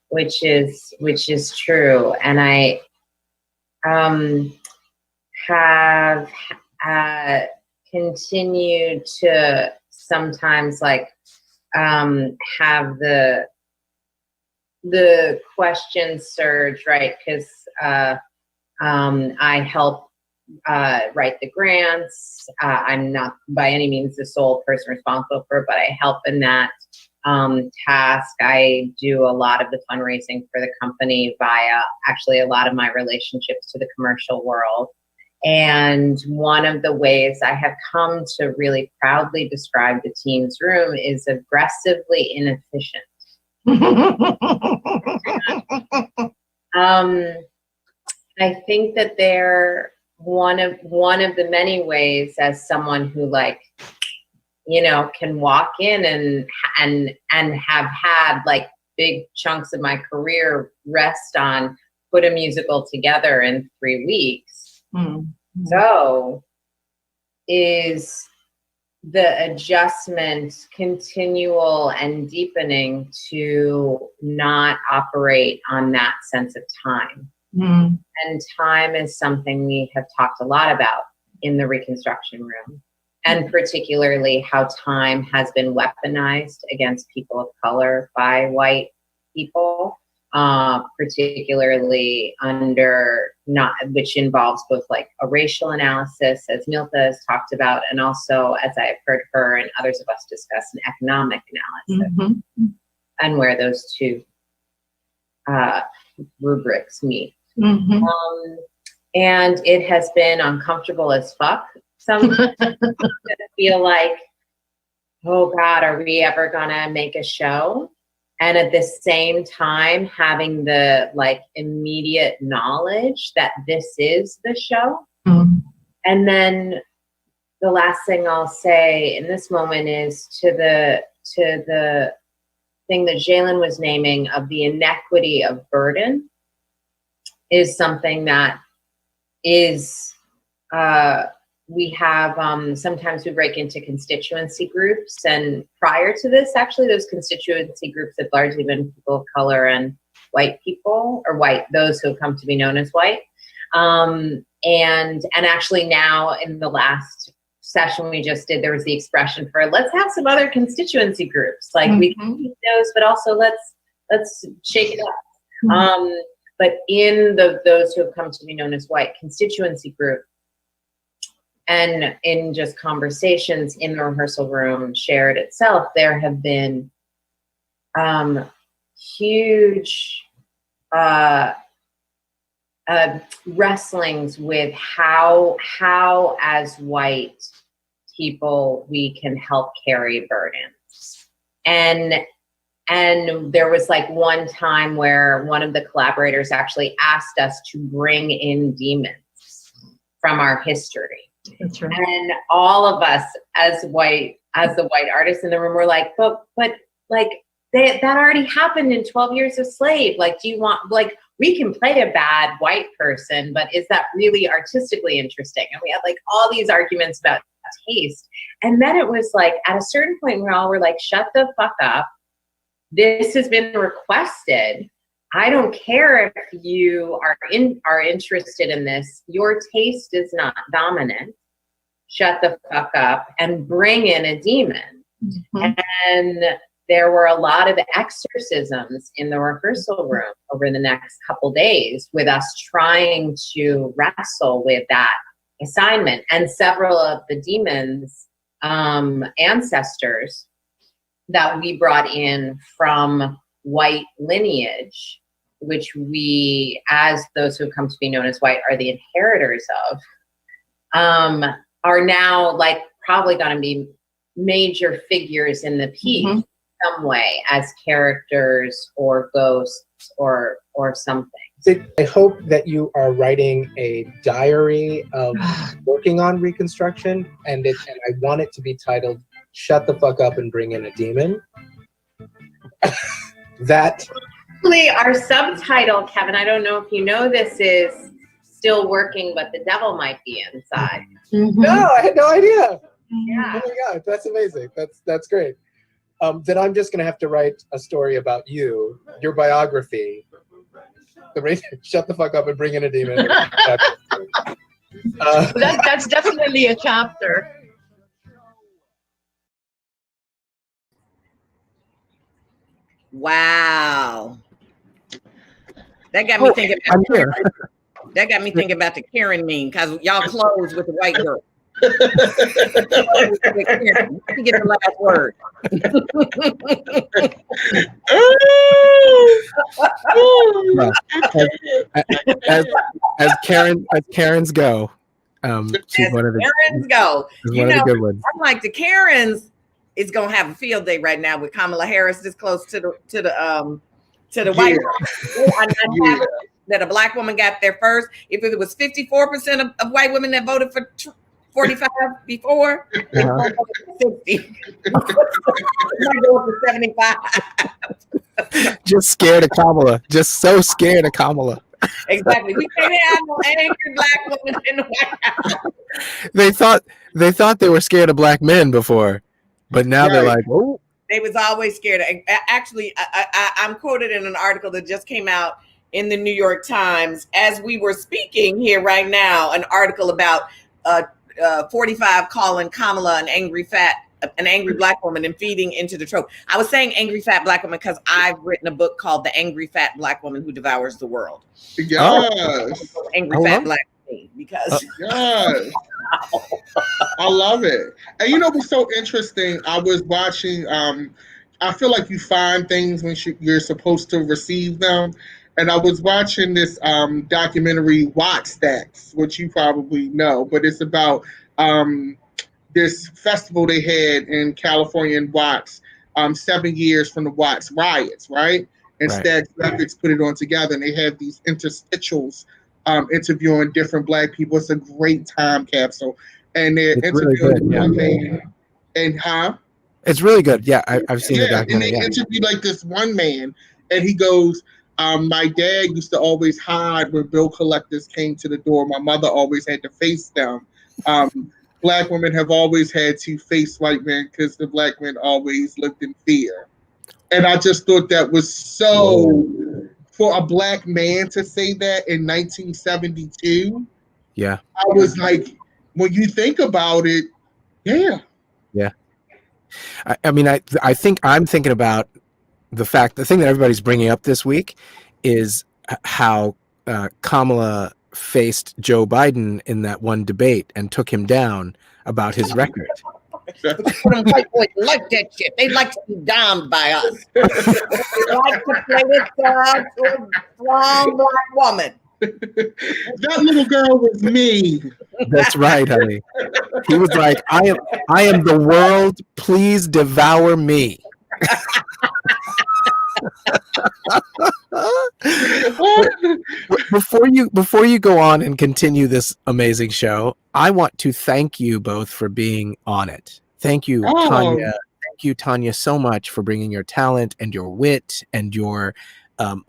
I: which is true. And I have continued to sometimes like have the questions surge, right? Because I help write the grants. I'm not by any means the sole person responsible for it, but I help in that task. I do a lot of the fundraising for the company via actually a lot of my relationships to the commercial world. And one of the ways I have come to really proudly describe the team's room is aggressively inefficient. I think that they're one of the many ways, as someone who like, you know, can walk in and have had like big chunks of my career rest on put a musical together in 3 weeks. Mm-hmm. So is the adjustment continual and deepening to not operate on that sense of time. Mm-hmm. And time is something we have talked a lot about in the Reconstruction room, and particularly how time has been weaponized against people of color by white people, particularly under which involves both like a racial analysis, as Milta has talked about, and also, as I have heard her and others of us discuss, an economic analysis, mm-hmm. and where those two rubrics meet. Mm-hmm. And it has been uncomfortable as fuck. Some feel like, oh God, are we ever gonna make a show? And at the same time, having the like immediate knowledge that this is the show. Mm-hmm. And then the last thing I'll say in this moment is to the thing that Jalen was naming of the inequity of burden is something that is, we have, sometimes we break into constituency groups, and prior to this, actually, those constituency groups have largely been people of color and white people, or those who have come to be known as white. And actually now in the last session we just did, there was the expression for, let's have some other constituency groups. Like mm-hmm. we can keep those, but also let's shake it up. Mm-hmm. But in those who have come to be known as white constituency group, and in just conversations in the rehearsal room shared itself, there have been huge wrestlings with how as white people we can help carry burdens. And there was like one time where one of the collaborators actually asked us to bring in demons from our history. That's right. And all of us as the white artists in the room were like, but like that already happened in 12 Years a Slave. Like, do you want, like, we can play a bad white person, but is that really artistically interesting? And we had like all these arguments about taste. And then it was like, at a certain point, we all were like, shut the fuck up. This has been requested. I don't care if you are interested in this. Your taste is not dominant. Shut the fuck up and bring in a demon. Mm-hmm. And there were a lot of exorcisms in the rehearsal room over the next couple days with us trying to wrestle with that assignment. And several of the demons' ancestors that we brought in from white lineage, which we, as those who come to be known as white, are the inheritors of, are now like probably going to be major figures in the piece. Mm-hmm. Some way as characters or ghosts or something.
F: I hope that you are writing a diary of working on Reconstruction, and I want it to be titled "Shut the Fuck Up and Bring in a Demon." That
I: our subtitle, Kevin, I don't know if you know this, is still working, but the devil might be inside.
F: No, I had no idea.
I: Yeah.
F: Oh my God, that's amazing. That's great. Then I'm just gonna have to write a story about you, your biography. Shut the fuck up and bring in a demon.
H: That's definitely a chapter.
A: Wow. That got me thinking.
F: I'm here.
A: That got me thinking about the Karen meme because y'all close with the white girl. You can get the last word.
F: As Karens go, she's one of the
A: Karens go.
F: You know, good ones.
A: I'm like the Karens is gonna have a field day right now with Kamala Harris this close to the white woman. I'm not happy that a black woman got there first. If it was 54% of white women that voted for 45 before, 60. Might go up to 75.
F: Just scared of Kamala. Just so scared of Kamala.
A: Exactly. We can't have no angry black woman in the White House.
F: They thought they were scared of black men before, but now they're like, oh.
A: They was always scared. Actually, I'm quoted in an article that just came out in the New York Times as we were speaking here right now, an article about 45 calling Kamala an angry black woman and feeding into the trope. I was saying angry fat black woman because I've written a book called The Angry Fat Black Woman Who Devours the World.
D: Yes.
A: Angry fat black woman because
D: yes. I love it. And you know what's so interesting? I was watching, I feel like you find things when you're supposed to receive them. And I was watching this documentary, Watts Stacks, which you probably know, but it's about this festival they had in California in Watts, 7 years from the Watts riots, right? And Stax Records put it on together, and they have these interstitials interviewing different black people. It's a great time capsule. And they're interviewing one man. And
F: it's really good. Yeah, I've seen the documentary.
D: And they interviewed like this one man, and he goes, my dad used to always hide when bill collectors came to the door. My mother always had to face them. Black women have always had to face white men because the black men always lived in fear. And I just thought that was so, for a black man to say that in 1972.
F: Yeah.
D: I was like, when you think about it, yeah.
F: Yeah. I mean, I think I'm thinking about the thing that everybody's bringing up this week is how Kamala faced Joe Biden in that one debate and took him down about his record.
A: White boys like that shit. They like to be domed by us. They like to play with a strong black woman.
D: That little girl was me.
F: That's right, honey. He was like, I am the world. Please devour me. Before you go on and continue this amazing show, I want to thank you both for being on it. Thank you, Tonya. Thank you, Tonya, so much for bringing your talent and your wit and your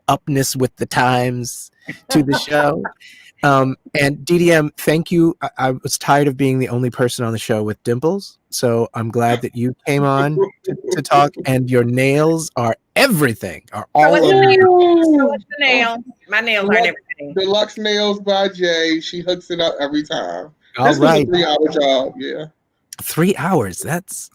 F: upness with the times to the show. And DDM, thank you. I was tired of being the only person on the show with dimples, so I'm glad that you came on to talk. And your nails are everything. Are all
A: so
F: the
A: nails. My nails aren't everything.
D: Deluxe Nails by Jay. She hooks it up every time.
F: All right.
D: Was a 3-hour job. Yeah.
F: 3 hours. That's.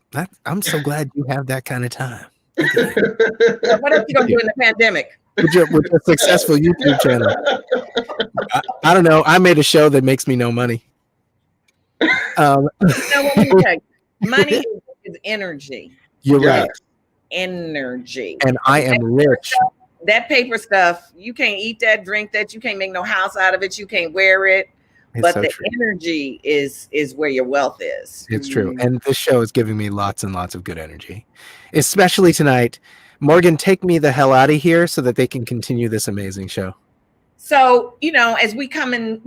F: I'm so glad you have that kind of time.
A: What else you gonna do in the pandemic?
F: With your successful YouTube channel. I don't know. I made a show that makes me no money.
A: Let me tell you, money is energy.
F: You're right.
A: Energy.
F: And I am rich.
A: That paper stuff, you can't eat that, drink that, you can't make no house out of it, you can't wear it. But the energy is where your wealth is.
F: It's true. And this show is giving me lots and lots of good energy. Especially tonight. Morgan, take me the hell out of here so that they can continue this amazing show.
A: So, as we come in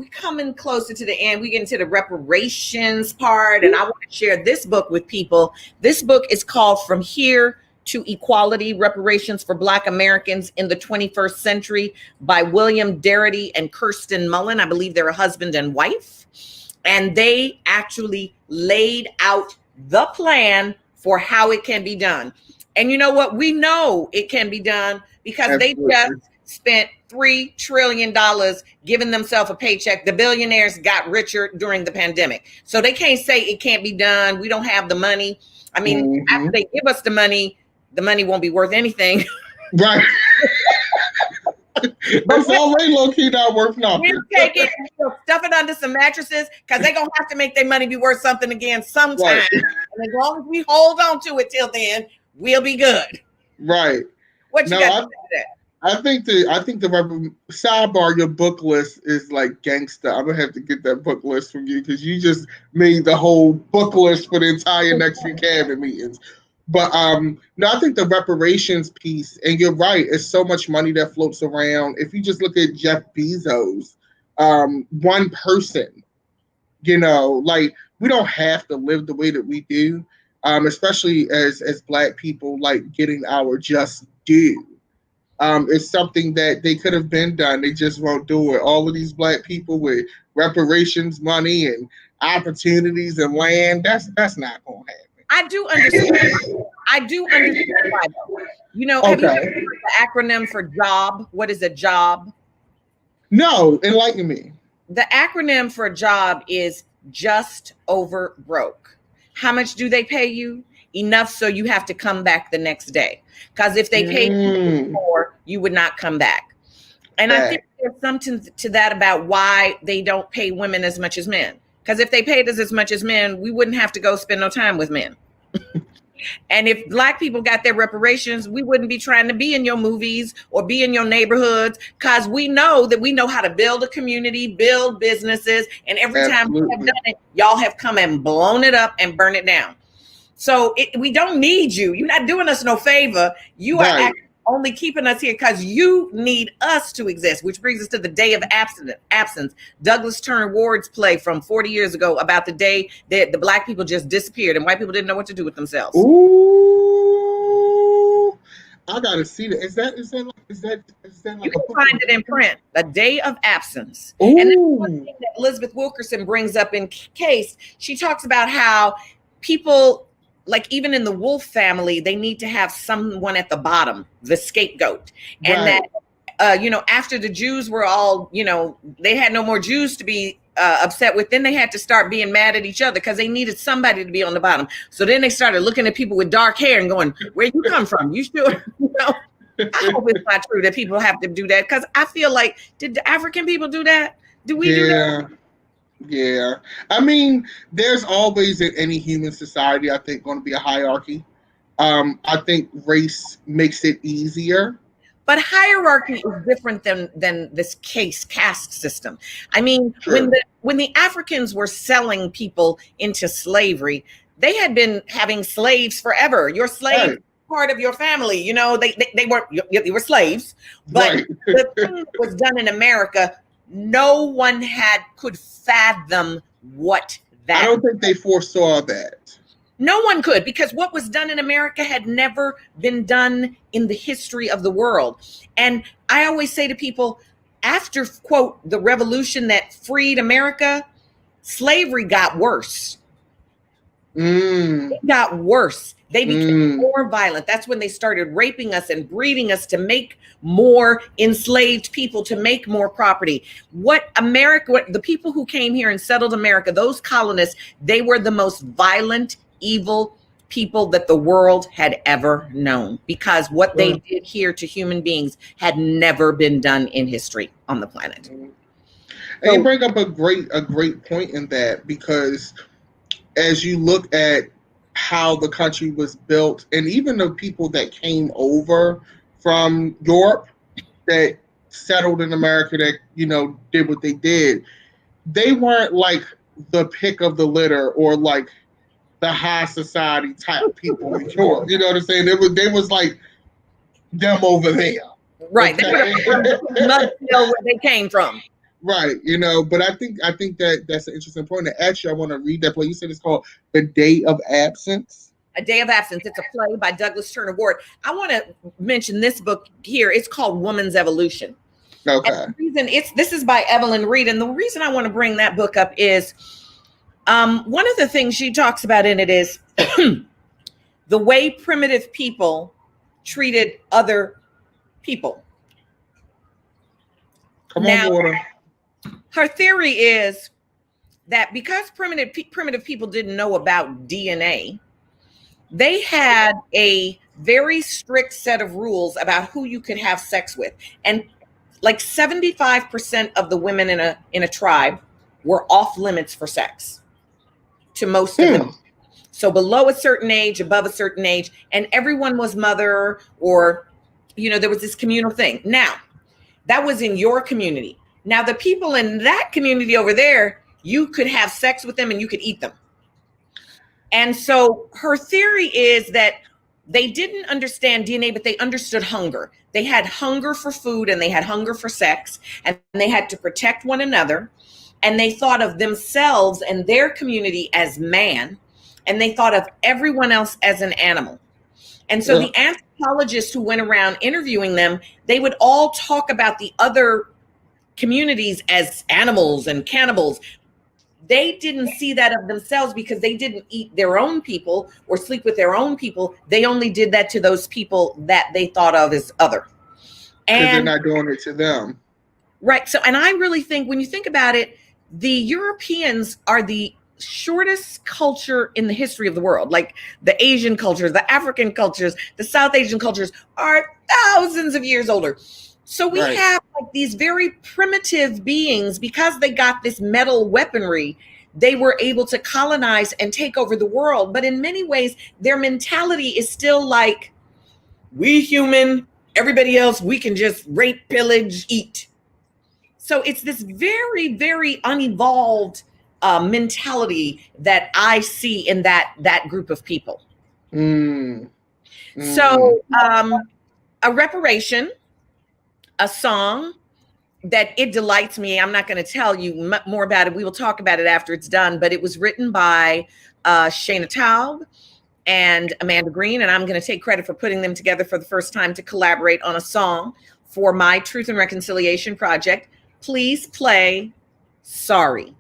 A: closer to the end, we get into the reparations part, and I want to share this book with people. This book is called From Here to Equality, Reparations for Black Americans in the 21st Century by William Darity and Kirsten Mullen. I believe they're a husband and wife. And they actually laid out the plan for how it can be done. And you know what? We know it can be done because
D: Absolutely.
A: they just spent $3 trillion giving themselves a paycheck. The billionaires got richer during the pandemic. So they can't say it can't be done. We don't have the money. I mean, after they give us the money won't be worth anything.
D: Right. It's already low-key not worth nothing.
A: We'll take it and we'll stuff it under some mattresses because they're going to have to make their money be worth something again sometime.
D: Right.
A: And as long as we hold on to it till then, we'll be good.
D: Right.
A: What you got to say to that?
D: I think the sidebar, your book list is like gangster. I'm gonna have to get that book list from you because you just made the whole book list for the entire next few cabinet meetings. But no, I think the reparations piece, and you're right, it's so much money that floats around. If you just look at Jeff Bezos, one person, you know, like we don't have to live the way that we do, especially as Black people, like getting our just due. It's something that they could have been done. They just won't do it. All of these Black people with reparations money and opportunities and land, that's not going to happen.
A: I do understand. I do understand why, though. You know, have you heard the acronym for JOB? What is a JOB?
D: No, enlighten me.
A: The acronym for a job is just over broke. How much do they pay you? Enough so you have to come back the next day. Because if they paid you more, you would not come back. And I think there's something to that about why they don't pay women as much as men. Because if they paid us as much as men, we wouldn't have to go spend no time with men. And if Black people got their reparations, we wouldn't be trying to be in your movies or be in your neighborhoods because we know how to build a community, build businesses. And every time we have done it, y'all have come and blown it up and burn it down. So we don't need you. You're not doing us no favor. You are only keeping us here because you need us to exist, which brings us to the day of absence. Douglas Turner Ward's play from 40 years ago about the day that the Black people just disappeared and white people didn't know what to do with themselves.
D: Ooh, I gotta see that. Is that like
A: you can find it in print? A Day of Absence.
D: Ooh.
A: And that's one thing that Elizabeth Wilkerson brings up in Case. She talks about how people, like even in the Wolf family, they need to have someone at the bottom, the scapegoat. And that, after the Jews were all, they had no more Jews to be upset with, then they had to start being mad at each other because they needed somebody to be on the bottom. So then they started looking at people with dark hair and going, where you come from? You sure? I hope it's not true that people have to do that because I feel like, did the African people do that? Do we do that?
D: Yeah. I mean, there's always in any human society, I think, going to be a hierarchy. I think race makes it easier.
A: But hierarchy is different than this caste system. I mean, when the Africans were selling people into slavery, they had been having slaves forever. Your slave is part of your family. You know, they were slaves. But the thing that was done in America, no one could fathom what that.
D: I don't think they foresaw that.
A: No one could, because what was done in America had never been done in the history of the world. And I always say to people, after, quote, the revolution that freed America, slavery got worse. It got worse. They became more violent. That's when they started raping us and breeding us to make more enslaved people, to make more property. The people who came here and settled America, those colonists, they were the most violent, evil people that the world had ever known, because what they did here to human beings had never been done in history on the planet.
D: And you bring up a great point in that, because as you look at how the country was built, and even the people that came over from Europe that settled in America that, did what they did, they weren't like the pick of the litter or like the high society type people in Europe. You know what I'm saying? They was like them over there.
A: Right.
D: Okay?
A: They must know where they came from.
D: Right, but I think that's an interesting point. And actually, I want to read that play. You said it's called The Day of Absence.
A: A Day of Absence. It's a play by Douglas Turner Ward. I want to mention this book here. It's called Woman's Evolution.
D: Okay.
A: And the reason this is by Evelyn Reed, and the reason I want to bring that book up is one of the things she talks about in it is the way primitive people treated other people.
D: Come on, water.
A: Her theory is that because primitive people didn't know about DNA, they had a very strict set of rules about who you could have sex with. And like 75% of the women in a tribe were off limits for sex to most of them. So below a certain age, above a certain age, and everyone was mother, or, there was this communal thing. Now, that was in your community. Now, the people in that community over there, you could have sex with them and you could eat them. And so her theory is that they didn't understand DNA, but they understood hunger. They had hunger for food and they had hunger for sex, and they had to protect one another. And they thought of themselves and their community as man, and they thought of everyone else as an animal. And so the anthropologists who went around interviewing them, they would all talk about the other communities as animals and cannibals. They didn't see that of themselves because they didn't eat their own people or sleep with their own people. They only did that to those people that they thought of as other.
D: And they're not doing it to them.
A: Right. So, and I really think when you think about it, the Europeans are the shortest culture in the history of the world. Like the Asian cultures, the African cultures, the South Asian cultures are thousands of years older. So we have like these very primitive beings, because they got this metal weaponry, they were able to colonize and take over the world. But in many ways, their mentality is still like, we human, everybody else, we can just rape, pillage, eat. So it's this very, very unevolved mentality that I see in that group of people. So a reparation, a song that it delights me. I'm not going to tell you more about it. We will talk about it after it's done, but it was written by Shayna Taub and Amanda Green, and I'm going to take credit for putting them together for the first time to collaborate on a song for my Truth and Reconciliation project. Please play Sorry.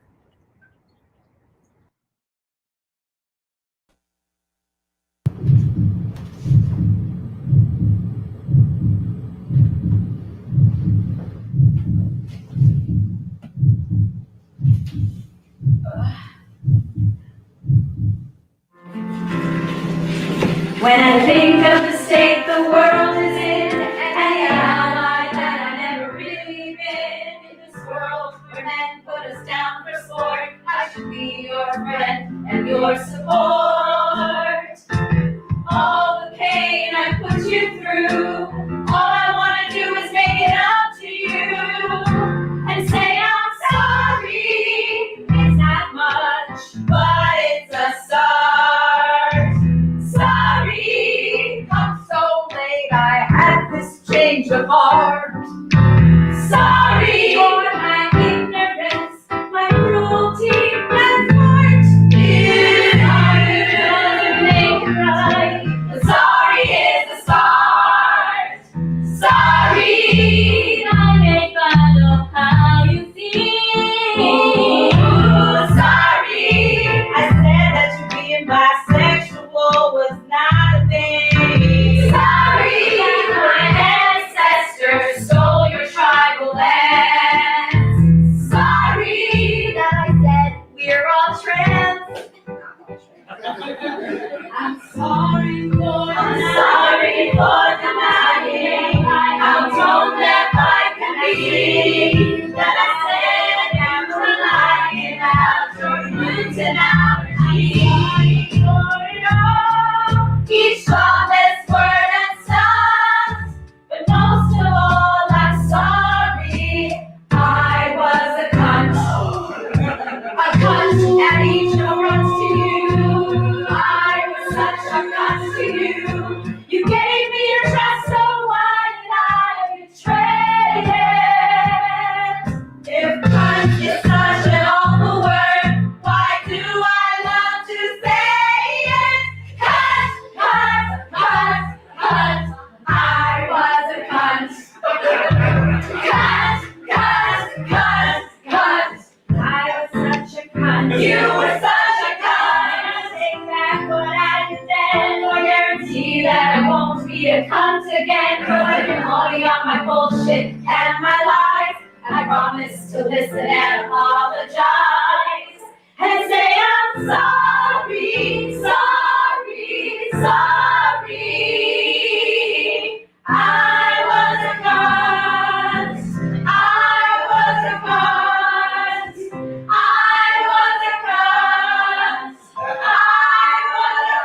E: When I think of the state the world is in, and the ally that I never really been, in this world where men put us down for sport, I should be your friend and your support. All the pain I put you through, all I want to do is make it up to you and say I'm sorry. It's not much, but it's a start. Sorry, I'm so late, I had this change of heart. Sorry for my ignorance, my cruelty, and heart. I doesn't make it right, but sorry is a start. Sorry, I make fun of how you feel. Sorry, I said that you being bisexual was not a thing. Sorry, my ancestors stole your tribal lands. Sorry that I said we're all trans. I'm sorry for denying how tone deaf I can be. That I said I'm relying out your roots and allergies. Each strongest word and sound, but most of all, I'm sorry. I was a cunt at each runs to you. I was such a cunt to you. You gave me your trust, so why did I betray it? If cunt is such an awful word, why do I love to You were such a cunt. Take back what I did then. I guarantee that I won't be a cunt again. Putting money on my bullshit and my lies. I promise to listen and apologize. And say I'm sorry, sorry, sorry. I was a cunt. I was a cunt. I was a cunt. I was a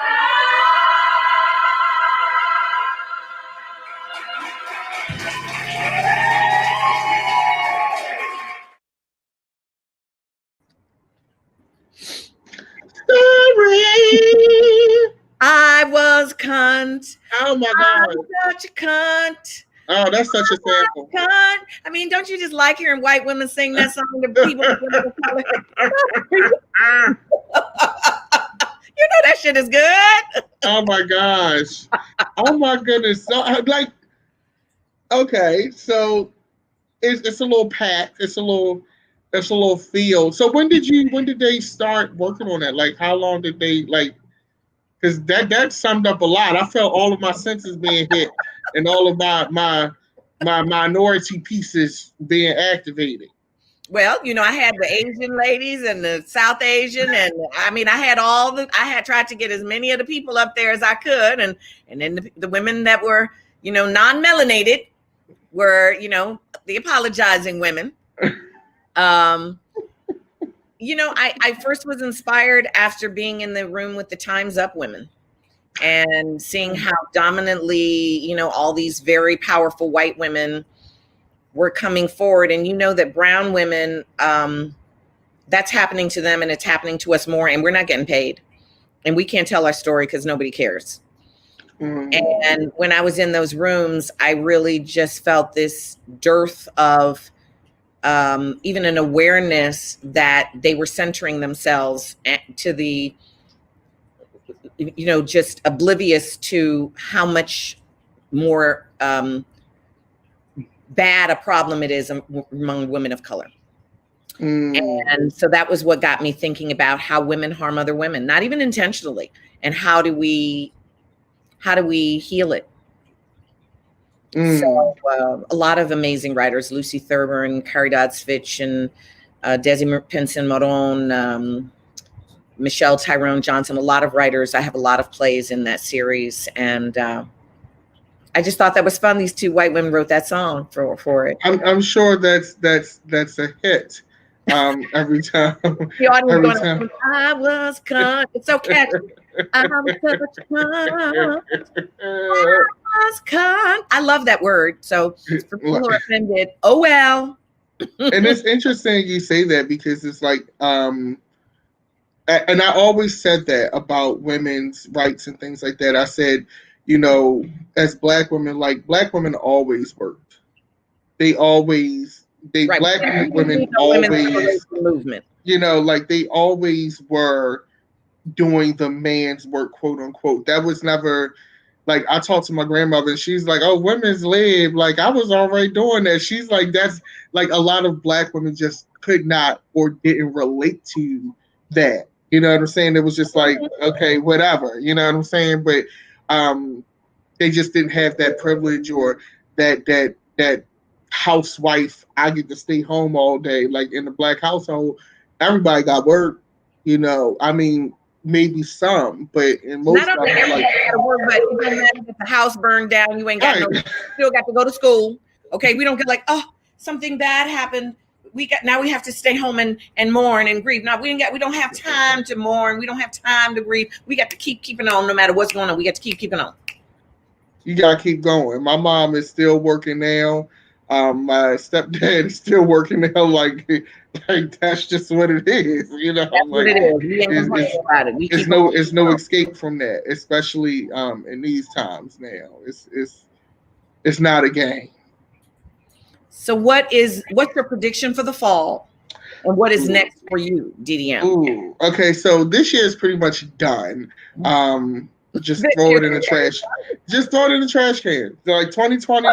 D: Sorry.
A: I was cunt.
D: Oh my
A: I'm
D: God.
A: such a cunt.
D: Oh, that's such a sample.
A: Cunt. I mean, don't you just like hearing white women sing that song to people? You know that shit is good.
D: Oh my gosh. Oh my goodness. So like, okay, so it's a little packed. It's a little feel. So when did they start working on that? Like how long did they like? Because that summed up a lot. I felt all of my senses being hit and all of my minority pieces being activated.
A: Well, you know, I had the Asian ladies and the South Asian, and I mean, I had tried to get as many of the people up there as I could, and then the women that were, you know, non-melanated were, you know, the apologizing women. You know, I first was inspired after being in the room with the Time's Up women and seeing how dominantly, you know, all these very powerful white women were coming forward. And you know that brown women, that's happening to them and it's happening to us more, and we're not getting paid. And we can't tell our story because nobody cares. And when I was in those rooms, I really just felt this dearth of even an awareness that they were centering themselves to the, you know, just oblivious to how much more bad a problem it is among women of color. And so that was what got me thinking about how women harm other women, not even intentionally, and how do we heal it? So a lot of amazing writers, Lucy Thurber, Carrie Dodds Fitch, and Desi Pinson Moron, Michelle Tyrone Johnson, a lot of writers. I have a lot of plays in that series, and I just thought that was fun. These two white women wrote that song for it.
D: I'm sure that's a hit. Every time.
A: The audience going, I was cunt. It's so catchy. I was cunt. I was cunt. I love that word. So for people who are offended, oh well.
D: And it's interesting you say that because it's like, and I always said that about women's rights and things like that. I said, you know, as black women always worked. Black women always,
A: movement.
D: You know, like they always were doing the man's work, quote unquote. That was never, like, I talked to my grandmother and she's like, oh, women's lib. Like, I was already doing that. She's like, that's like a lot of black women just could not or didn't relate to that. You know what I'm saying? It was just like, okay, whatever. You know what I'm saying? But they just didn't have that privilege or that housewife, I get to stay home all day. Like in the black household, everybody got work, you know. I mean, maybe some, but in most
A: not only everybody got to work, but it doesn't matter if the house burned down, you ain't got no, still got to go to school. Okay, we don't get like, oh, something bad happened. We have to stay home and mourn and grieve. No, we don't have time to mourn. We don't have time to grieve. We got to keeping on no matter what's going on. We got to keeping on.
D: You gotta keep going. My mom is still working now. My stepdad is still working now. Like that's just what it is. You know,
A: that's what it is. We ain't complaining about it.
D: It's no escape from that, especially in these times now. It's not a game.
A: So what's your prediction for the fall? And what is next for you, DDM?
D: Ooh, okay, so this year is pretty much done. Just throw it in the trash. Just throw it in the trash can. So like 2020,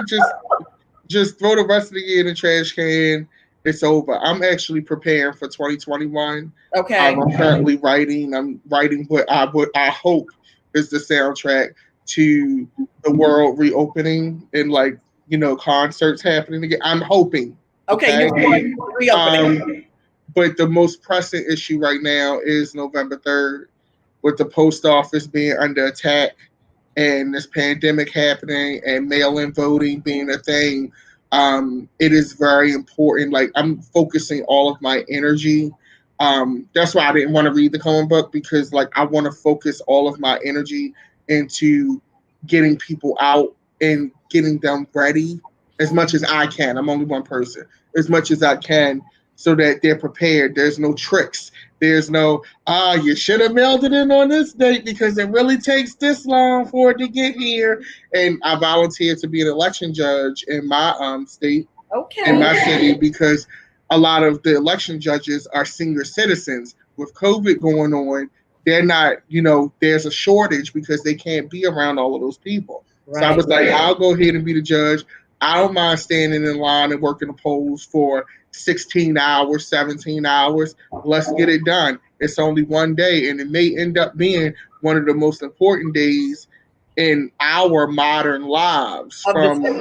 D: just throw the rest of the year in the trash can it's over. I'm actually preparing for 2021.
A: Okay.
D: I'm currently writing. I'm writing what I hope is the soundtrack to the world reopening and concerts happening again. I'm hoping.
A: Okay. You're reopening.
D: But the most pressing issue right now is November 3rd, with the post office being under attack and this pandemic happening and mail-in voting being a thing. It is very important. Like, I'm focusing all of my energy. That's why I didn't want to read the comic book, because I want to focus all of my energy into getting people out and getting them ready as much as I can. I'm only one person. As much as I can, so that they're prepared. There's no tricks. There's no, you should have mailed it in on this date because it really takes this long for it to get here. And I volunteered to be an election judge in my state, in my city, because a lot of the election judges are senior citizens. With COVID going on, they're not, there's a shortage because they can't be around all of those people. Right. So I was like, I'll go ahead and be the judge. I don't mind standing in line and working the polls for 16 hours, 17 hours. Let's get it done. It's only one day, and it may end up being one of the most important days in our modern lives. Right.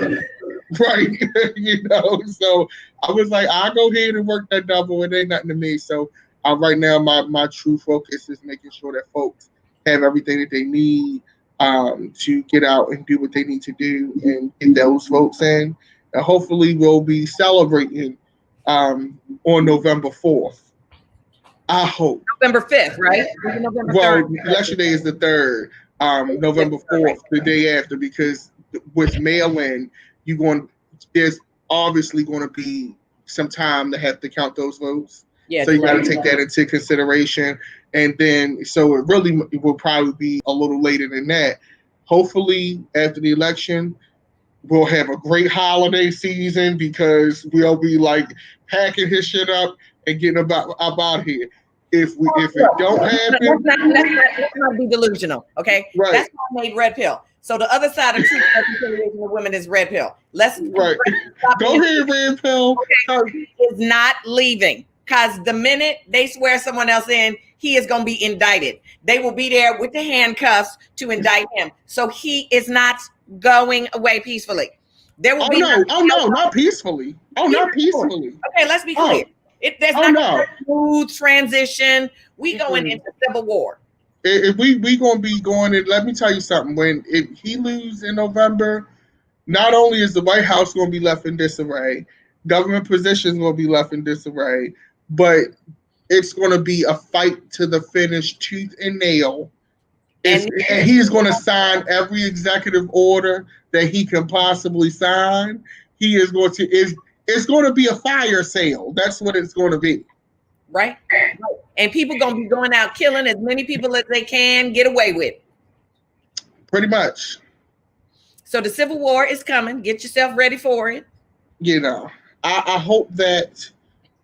D: So I was like, I'll go ahead and work that double. It ain't nothing to me. So right now, my true focus is making sure that folks have everything that they need to get out and do what they need to do and get those votes in. And hopefully we'll be celebrating on November 4th. I hope.
A: November 5th, right? November 3rd.
D: Election day is the 3rd. November 4th, the day after, because with mail-in, there's obviously going to be some time to have to count those votes. Yeah, so you got to take that into consideration. And then, so it will probably be a little later than that. Hopefully, after the election, we'll have a great holiday season, because we'll be packing his shit up and getting about here. If it don't happen,
A: let's not be delusional, okay? Right. That's why I made red pill. So the other side of truth reconciliation of women is red pill. Let's
D: go ahead, red pill.
A: Okay. He is not leaving, because the minute they swear someone else in, he is going to be indicted. They will be there with the handcuffs to indict him. So he is not going away peacefully. There will be
D: not peacefully. Not peacefully.
A: Okay, let's be clear. There's not a smooth transition. We going into civil war.
D: If we gonna be going in, let me tell you something. If he loses in November, not only is the White House gonna be left in disarray, government positions will be left in disarray, but it's gonna be a fight to the finish, tooth and nail. And he's gonna sign every executive order that he can possibly sign. He is going to it's going to be a fire sale. That's what it's going to be.
A: Right. And people going to be going out killing as many people as they can get away with.
D: Pretty much.
A: So the Civil War is coming. Get yourself ready for it.
D: I hope that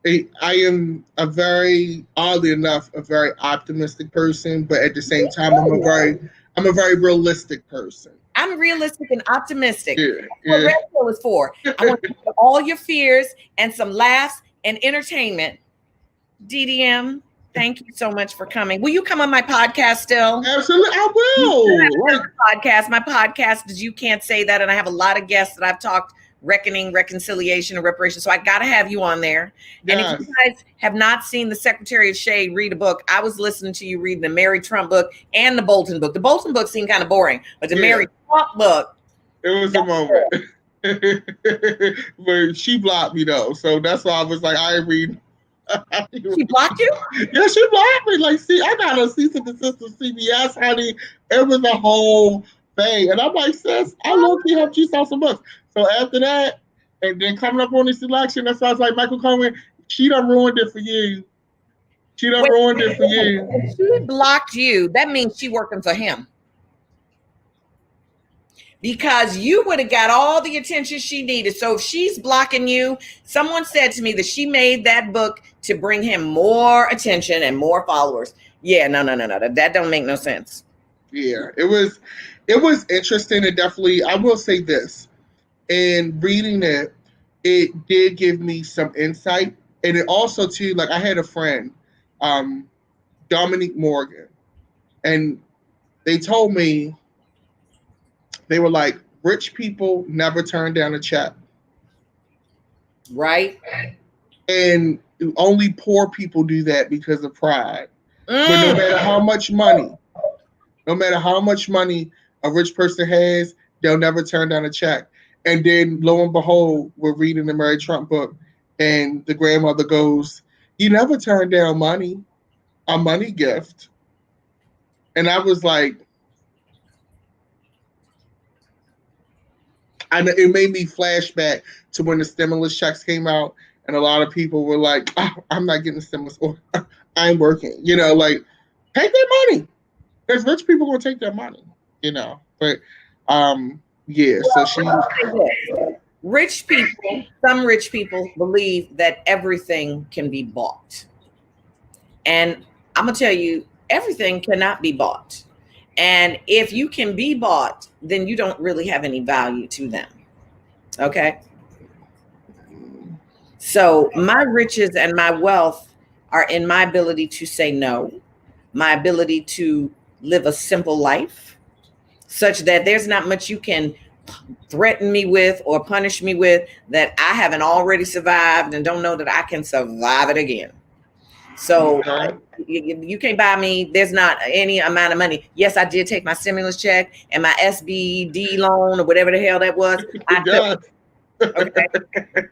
D: I am oddly enough, a very optimistic person, but at the same time, I'm a very realistic person.
A: I'm realistic and optimistic. That's what Red Pill is for. I want to get all your fears and some laughs and entertainment. DDM, thank you so much for coming. Will you come on my podcast still?
D: Absolutely, I will.
A: My podcast is You Can't Say That, and I have a lot of guests that I've talked reckoning, reconciliation, and reparations. So I got to have you on there. Yes. And if you guys have not seen The Secretary of Shade read a book, I was listening to you reading the Mary Trump book and the Bolton book. The Bolton book seemed kind of boring, but the Mary Trump book.
D: It was a moment. But she blocked me though. So that's why I was like, I ain't reading.
A: She blocked you?
D: Yeah, she blocked me. See, I got a cease and desist from CBS, honey. It was a whole thing. And I'm like, sis, I low-key helped you sell some books. So after that, and then coming up on this election, that's why I was like, Michael Cohen, she done ruined it for you. She done ruined it for you.
A: If she blocked you, that means she working for him. Because you would have got all the attention she needed. So if she's blocking you, someone said to me that she made that book to bring him more attention and more followers. Yeah, no. That don't make no sense.
D: Yeah, it was interesting, and definitely, I will say this. In reading it, it did give me some insight. And it also, too, like I had a friend, Dominique Morgan, and they told me, they were like, rich people never turn down a check.
A: Right.
D: And only poor people do that because of pride. But no
A: Mm.
D: matter how much money a rich person has, they'll never turn down a check. And then lo and behold, we're reading the Mary Trump book, and the grandmother goes, "You never turn down money, a money gift." And I was like, and it made me flash back to when the stimulus checks came out, and a lot of people were like, "Oh, I'm not getting stimulus, or I'm working." You know, like, take their money. Because rich people gonna take their money, you know. But yeah, so she
A: Rich people, some rich people believe that everything can be bought. And I'm gonna tell you, everything cannot be bought. And if you can be bought, then you don't really have any value to them. Okay. So my riches and my wealth are in my ability to say no, my ability to live a simple life, such that there's not much you can threaten me with or punish me with that I haven't already survived and don't know that I can survive it again. So you can't buy me. There's not any amount of money. Yes, I did take my stimulus check and my SBD loan or whatever the hell that was. I took. Okay.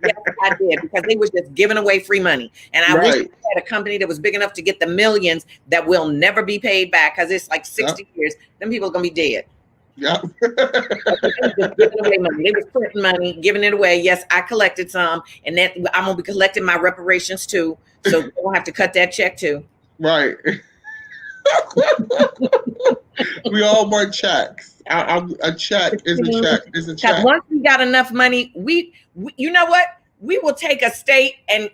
A: Yes, I did, because they was just giving away free money. And I wish I had a company that was big enough to get the millions that will never be paid back, because it's like 60 years. Them people are gonna be dead.
D: Yeah.
A: They was just giving away money. They was printing money, giving it away. Yes, I collected some, and that I'm gonna be collecting my reparations too. So we don't have to cut that check too.
D: Right. We all want checks. A check is a check is a check.
A: Once we got enough money, we you know what? We will take a state and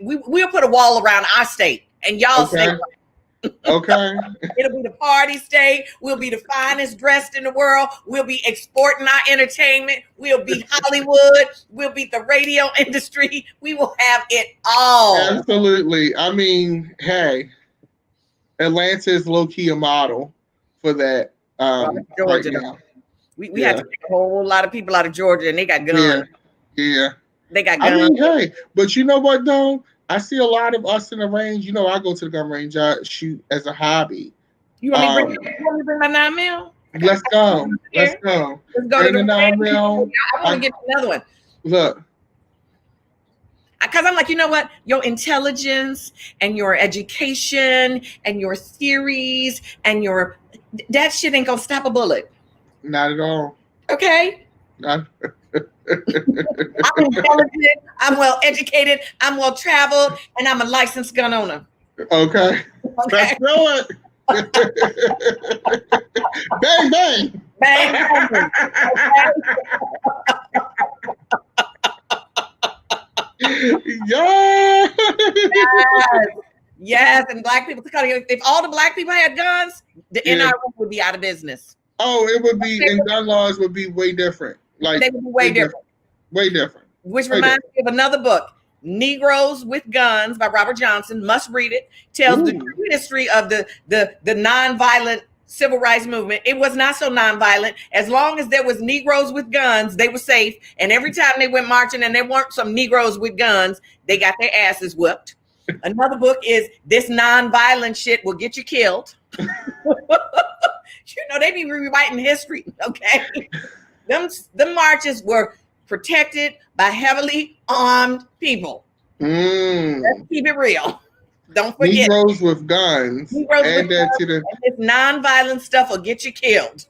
A: we'll put a wall around our state, and y'all stay.
D: Okay.
A: It'll be the party state. We'll be the finest dressed in the world. We'll be exporting our entertainment. We'll be Hollywood. We'll be the radio industry. We will have it all.
D: Absolutely. I mean, hey, Atlanta is low key a model for that.
A: Georgia.
D: Right now.
A: We had to take a whole lot of people out of Georgia, and they got guns.
D: Yeah.
A: They got guns.
D: I mean, hey, but you know what though? I see a lot of us in the range. You know, I go to the gun range. I shoot as a hobby.
A: You want me to bring my 9mm?
D: Let's go. Let's go.
A: Let's go to the
D: 9mm.
A: I want to get another one.
D: Look.
A: Because I'm like, you know what? Your intelligence and your education and your theories and that shit ain't gonna stop a bullet.
D: Not at all.
A: Okay. I'm intelligent, I'm well educated, I'm well traveled, and I'm a licensed gun owner.
D: Okay. Let's do it. Bang, bang.
A: Bang, bang.
D: Yeah.
A: Yes, and black people. If all the black people had guns, the NRA would be out of business.
D: Oh, it would be, and gun laws would be way different. Like
A: they would be way different.
D: Way different.
A: Which reminds me of another book, Negroes with Guns by Robert Johnson. Must read it. Tells the true history of the nonviolent civil rights movement. It was not so nonviolent. As long as there was Negroes with guns, they were safe. And every time they went marching and there weren't some Negroes with guns, they got their asses whipped. Another book is This Nonviolent Shit Will Get You Killed. You know, they be rewriting history, okay? Them marches were protected by heavily armed people. Let's keep it real. Don't forget.
D: Negroes with guns. Add that to the.
A: This nonviolent stuff will get you killed.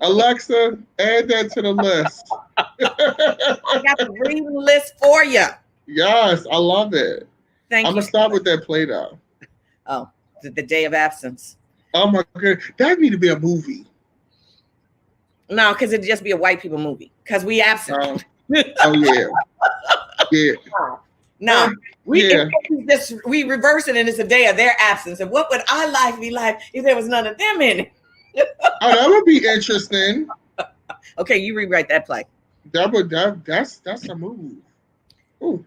D: Alexa, add that to the list.
A: I got the reading list for you.
D: Yes, I love it.
A: Thank you.
D: I'm gonna start with that Play-Doh.
A: Oh, the Day of Absence.
D: Oh my god, that need to be a movie.
A: No, because it'd just be a white people movie. Because we absent.
D: Oh yeah, yeah.
A: No, we reverse it, and it's a day of their absence. And what would our life be like if there was none of them in it?
D: Oh, that would be interesting.
A: Okay, you rewrite that play.
D: That's a move. Ooh.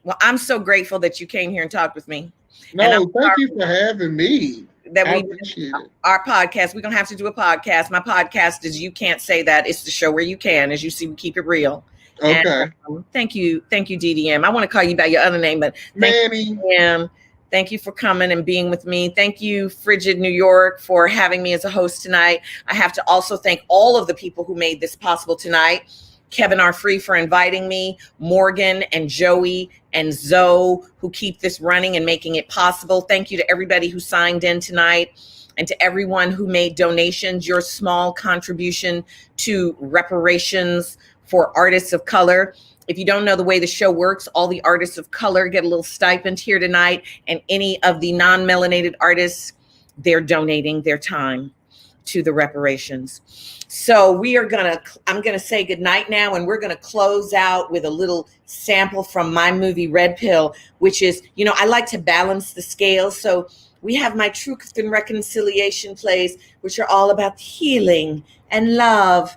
A: Well, I'm so grateful that you came here and talked with me.
D: No, thank you for having me.
A: That
D: I
A: we
D: appreciate it.
A: Our podcast. We're gonna have to do a podcast. My podcast is You Can't Say That. It's the show where you can. As you see, we keep it real.
D: Okay.
A: And, thank you, DDM. I want to call you by your other name, but
D: Manny.
A: DDM. Thank you for coming and being with me. Thank you, Frigid New York, for having me as a host tonight. I have to also thank all of the people who made this possible tonight. Kevin R. Free for inviting me, Morgan and Joey and Zoe who keep this running and making it possible. Thank you to everybody who signed in tonight and to everyone who made donations. Your small contribution to reparations for artists of color. If you don't know the way the show works, all the artists of color get a little stipend here tonight, and any of the non-melanated artists, they're donating their time to the reparations. So I'm gonna say goodnight now, and we're gonna close out with a little sample from my movie Red Pill, which is, I like to balance the scales. So we have my Truth and Reconciliation plays, which are all about healing and love.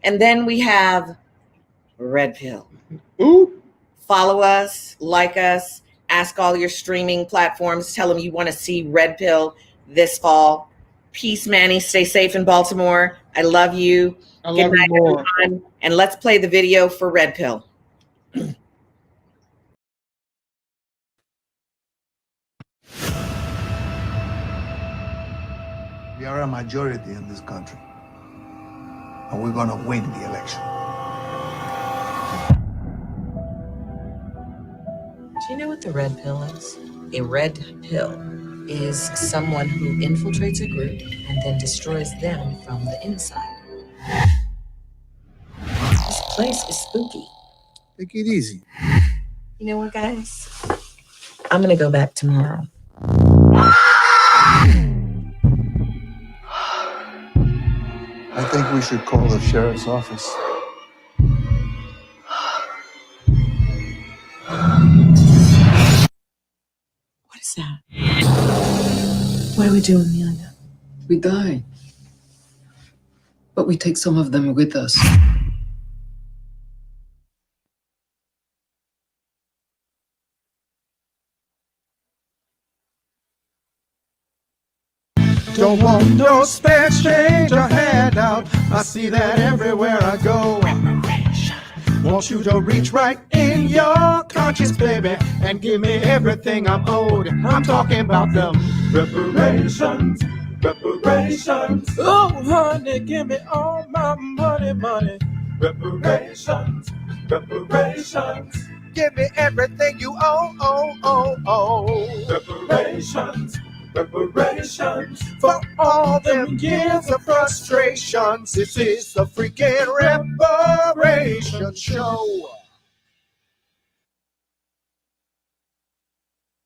A: And then we have Red Pill.
D: Ooh.
A: Follow us, like us, ask all your streaming platforms, tell them you want to see Red Pill this fall. Peace, Manny. Stay safe in Baltimore. I love you.
D: I love you more.
A: Everyone. And let's play the video for Red Pill.
J: We are a majority in this country, and we're gonna win the election.
A: Do you know what the red pill is? A red pill is someone who infiltrates a group and then destroys them from the inside. This place is spooky.
J: Take it easy.
A: You know what, guys? I'm gonna go back tomorrow.
J: I think we should call the sheriff's office.
A: What is that? What are we doing, Leona?
K: We die. But we take some of them with us.
L: Don't want no spare change or handout. I see that everywhere I go. Want you to reach right in your conscience, baby, and give me everything I'm owed. I'm talking about them reparations, reparations. Oh, honey, give me all my money. Reparations, reparations. Give me everything you owe. Reparations. Reparations for all them years of frustrations. This is the freaking Reparation Show.